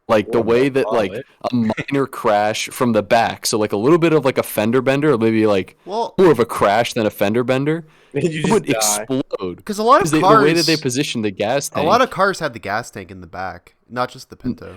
Like the way that like a minor crash from the back, so like a little bit of like a fender bender, or maybe like Well, more of a crash than a fender bender, You it just would die. explode. because a lot of Because cars, the way that they positioned the gas a tank, lot of cars had the gas tank in the back, not just the Pinto.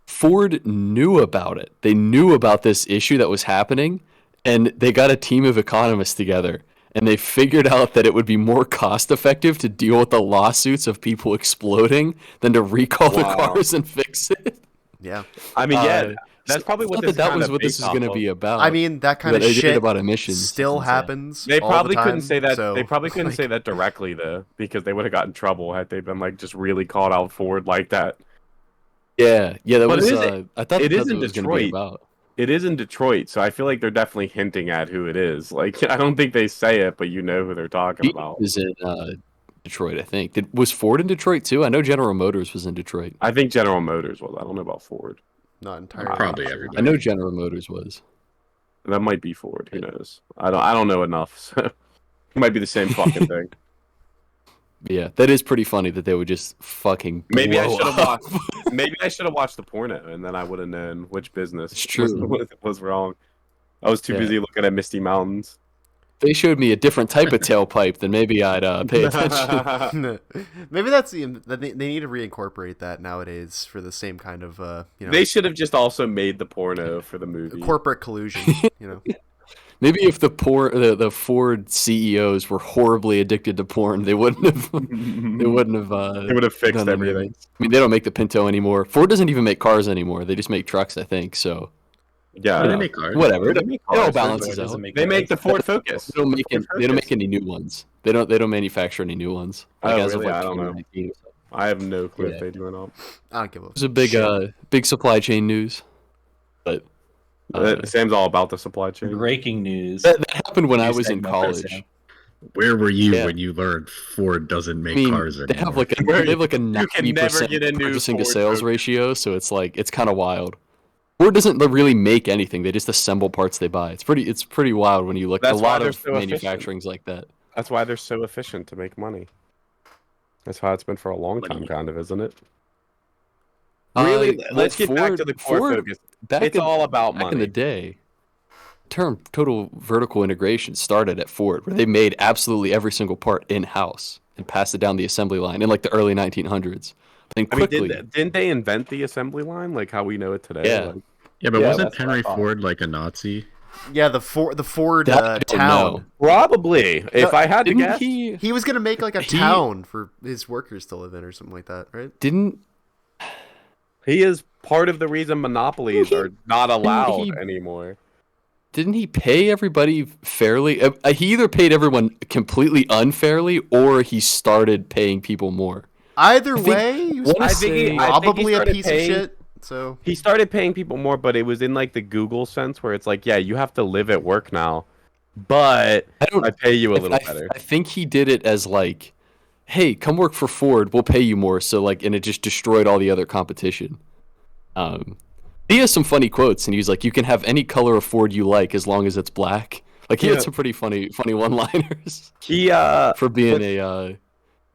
Ford knew about it. They knew about this issue that was happening, and they got a team of economists together, and they figured out that it would be more cost effective to deal with the lawsuits of people exploding than to recall the Wow. cars and fix it. Yeah, I mean, yeah, Uh, that's so probably I what thought this that kind was of what this based is off going to of. be about. I mean that kind that of they did shit about emissions still and stuff. happens. They all probably the time, couldn't say that. So, They probably couldn't like, say that directly though, because they would have gotten in trouble had they been like just really called out Ford like that. Yeah, that But was. it is- I thought it that's is in what it was going to be Detroit. about. It is in Detroit, so I feel like they're definitely hinting at who it is. Like I don't think they say it, but you know who they're talking about. Is in Detroit, I think. Was Ford in Detroit too? I know General Motors was in Detroit. I think General Motors was. I don't know about Ford. not entirely. Probably sure. everybody. I know General Motors was. That might be Ford. Who knows? I don't know enough. So it might be the same fucking thing. Yeah, that is pretty funny that they would just fucking. Maybe I blow should have up. watched. Maybe I should have watched the porno, and then I would have known which business It's true. was wrong. I was too Yeah. busy looking at Misty Mountains. If they showed me a different type of tailpipe, then maybe I'd pay attention. Maybe that's that they need to reincorporate that nowadays for the same kind of They should have just also made the porno for the movie. corporate collusion. You know, Maybe if the Ford CEOs were horribly addicted to porn, they wouldn't have. They wouldn't have. They would have fixed done any of everything. it. I mean, they don't make the Pinto anymore. Ford doesn't even make cars anymore. They just make trucks, I think. So Yeah, They make cars. whatever. They It, make it all cars, balances doesn't out. make They make the cars. Ford Focus. They don't make Ford they don't Focus. make any new ones. They don't manufacture any new ones. Oh, as of, really? I don't know. 2019 or something. I have no clue Yeah. if they do or not. I don't give a. It was a big supply chain news. But Sam's all about the supply chain. Breaking news. that happened when I News was in segment for college. Sam. Where were you Yeah. when you learned Ford doesn't make I mean, cars they anymore? have like a Where they have like a you can never 90% get a new purchasing to Ford sales Focus. ratio, so it's like it's kind of wild. Ford doesn't really make anything; they just assemble parts they buy. It's pretty wild when you look. That's a why lot they're of so efficient. manufacturing's like that. That's why they're so efficient to make money. That's how it's been for a long time, Money. kind of, isn't it? Really, Well, let's get back Ford- to the core Ford- focus. Back It's in, all about back money. in the day. The term total vertical integration started at Ford, where they made absolutely every single part in house and passed it down the assembly line in like the early 1900s. But then I mean, quickly, didn't they invent the assembly line like how we know it today? Yeah. Like, Yeah, but Yeah, wasn't that's what I Henry thought. Ford like a Nazi? Yeah, the Ford That I don't town. know. probably. If I had to didn't guess, He was gonna make like a He- town for his workers to live in or something like that, right? didn't he is part of the reason monopolies are not allowed he- anymore. didn't he pay everybody fairly? He either paid everyone completely unfairly, or he started paying people more. Either way, he was I think he probably a started piece paying- of shit. So He started paying people more, but it was in like the Google sense where it's like, yeah, you have to live at work now, but I pay you a little better. I think he did it as like, hey, come work for Ford, we'll pay you more. So like, and it just destroyed all the other competition. He has some funny quotes, and he was like, you can have any color of Ford you like as long as it's black. Like he had some pretty funny one-liners. He for being a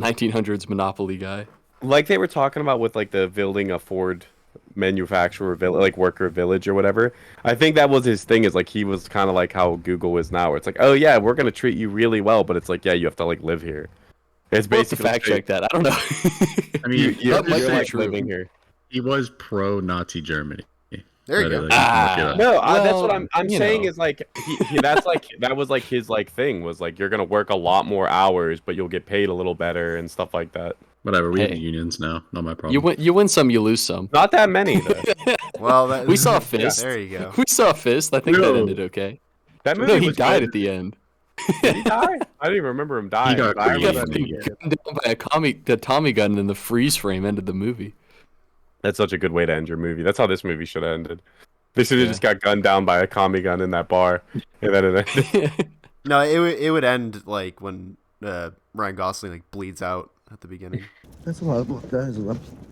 1900s Monopoly guy. Like they were talking about with like the building a Ford manufacturer like worker village or whatever. I think that was his thing, is like he was kind of like how Google is now, where it's like, oh yeah, we're gonna treat you really well, but it's like, yeah, you have to like live here. It's We'll have to basically fact check that. I don't know. I mean, That might you're be like true. living here. he was pro-Nazi Germany. there you go. You can look it up. No, that's Well, what I'm you saying know. is like he that's like that was like his like thing, was like you're gonna work a lot more hours, but you'll get paid a little better and stuff like that. Whatever, we Hey. have unions now. Not my problem. You win some, you lose some. Not that many though. Well, We saw Fist. There you go. We saw Fist. I think that No. ended okay. That movie No, he was died good. at the end. Did he die? I didn't even remember him dying. got but I He got remember creamed. that. gunned down by the Tommy gun, and then the freeze frame ended the movie. That's such a good way to end your movie. That's how this movie should have ended. They should have Yeah. just got gunned down by a commie gun in that bar, and then it ended. No, it would end like when Ryan Gosling like bleeds out at the beginning. That's a lot of blood, guys.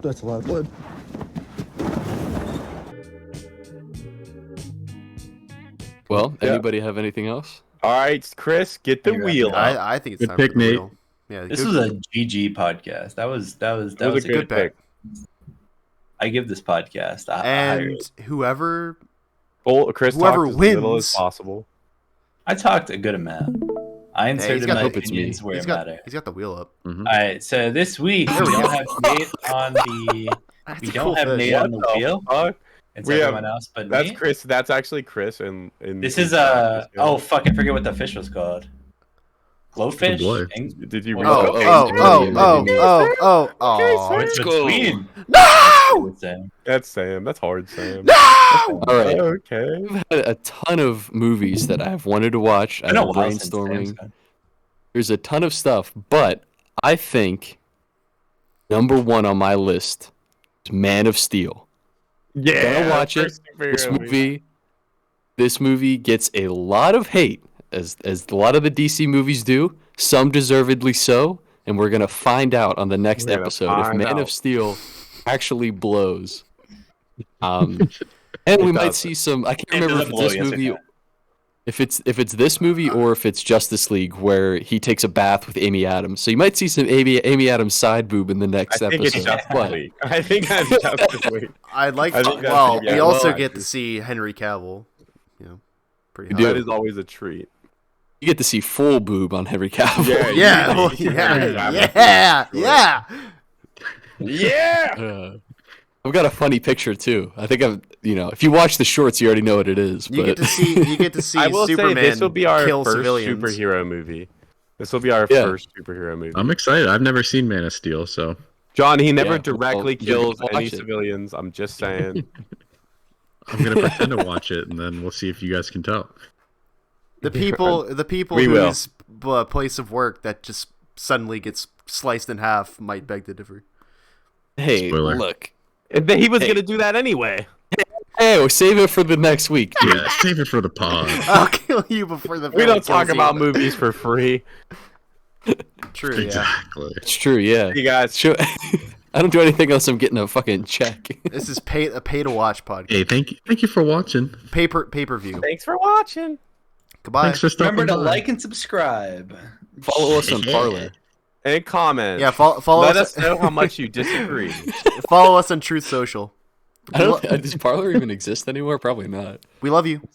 That's a lot of blood. Well, Yeah. anybody have anything else? All right, Chris, get the You're right. wheel. out. I think it's Good time pick, for the Nate. wheel. Yeah, This good- was a GG podcast. That was That was a good pick. I give this podcast a higher. and whoever Well, Chris Whoever talked as little wins- as possible. I talked a good amount. I inserted got- my hope it's me. opinions where he's it got matter. he's got the wheel up. All right, so this week we There we don't go. have Nate on the That's we a don't cool have fish. Nate on the wheel. Fuck? It's We have- everyone else but That's me. Chris. That's actually Chris. And This is oh fuck! I forget what the fish was called. Glowfish. boy. Did you? Oh, read Oh, that? oh, okay. oh, oh, Okay, oh, sir. It's Let's go. between. No! Sam. That's Sam. That's hard, Sam. No! All right. Okay. I've had a ton of movies that I've wanted to watch. I know I've while since Sam's brainstorming. gone. There's a ton of stuff, but I think number one on my list is Man of Steel. Yeah. Gonna watch it. first superhero This movie gets a lot of hate, as a lot of the DC movies do. Some deservedly so, and we're gonna find out on the next We're gonna episode if find Man out. of Steel actually blows. And we might does. see some. I can't It remember doesn't if blow, it's this yes or movie. no? If it's this movie or if it's Justice League where he takes a bath with Amy Adams, so you might see some Amy Adams side boob in the next I think it's episode. Justice But League. I think that's Justice League. I'd like I to. think that's- Well, yeah, we well, also actually. get to see Henry Cavill. You know, pretty We hot. That is always a treat. you get to see full boob on Henry Cavill. Yeah, Yeah, you well, get to see Henry yeah, Cavill. yeah, yeah. Yeah. I've got a funny picture too. I think if you watch the shorts, you already know what it is. You but get to see. You get to see I will Superman say this will be our kill first civilians. superhero movie. This will be our Yeah. first superhero movie. I'm excited. I've never seen Man of Steel, so John, he never Yeah, directly well, you're kills gonna any watch it. civilians. I'm just saying. I'm gonna pretend to watch it, and then we'll see if you guys can tell. The people We will. whose place of work that just suddenly gets sliced in half might beg to differ. hey, Spoiler. look. And then he was Hey. gonna do that anyway. Hey, we'll save it for the next week. dude. Yeah, save it for the pod. I'll kill you before the. We film don't talk kills about you. movies for free. True. Yeah. Exactly. It's true, yeah. You guys, Sure. I don't do anything else. I'm getting a fucking check. This is a pay to watch podcast. Hey, thank you for watching. Pay per view. thanks for watching. Goodbye. Thanks for stopping Remember to by. like and subscribe. Follow us on Parler. And comment. Yeah, follow Let us. us know how much you disagree. Follow us on Truth Social. I don't. Does Parler even exist anymore? Probably not. We love you.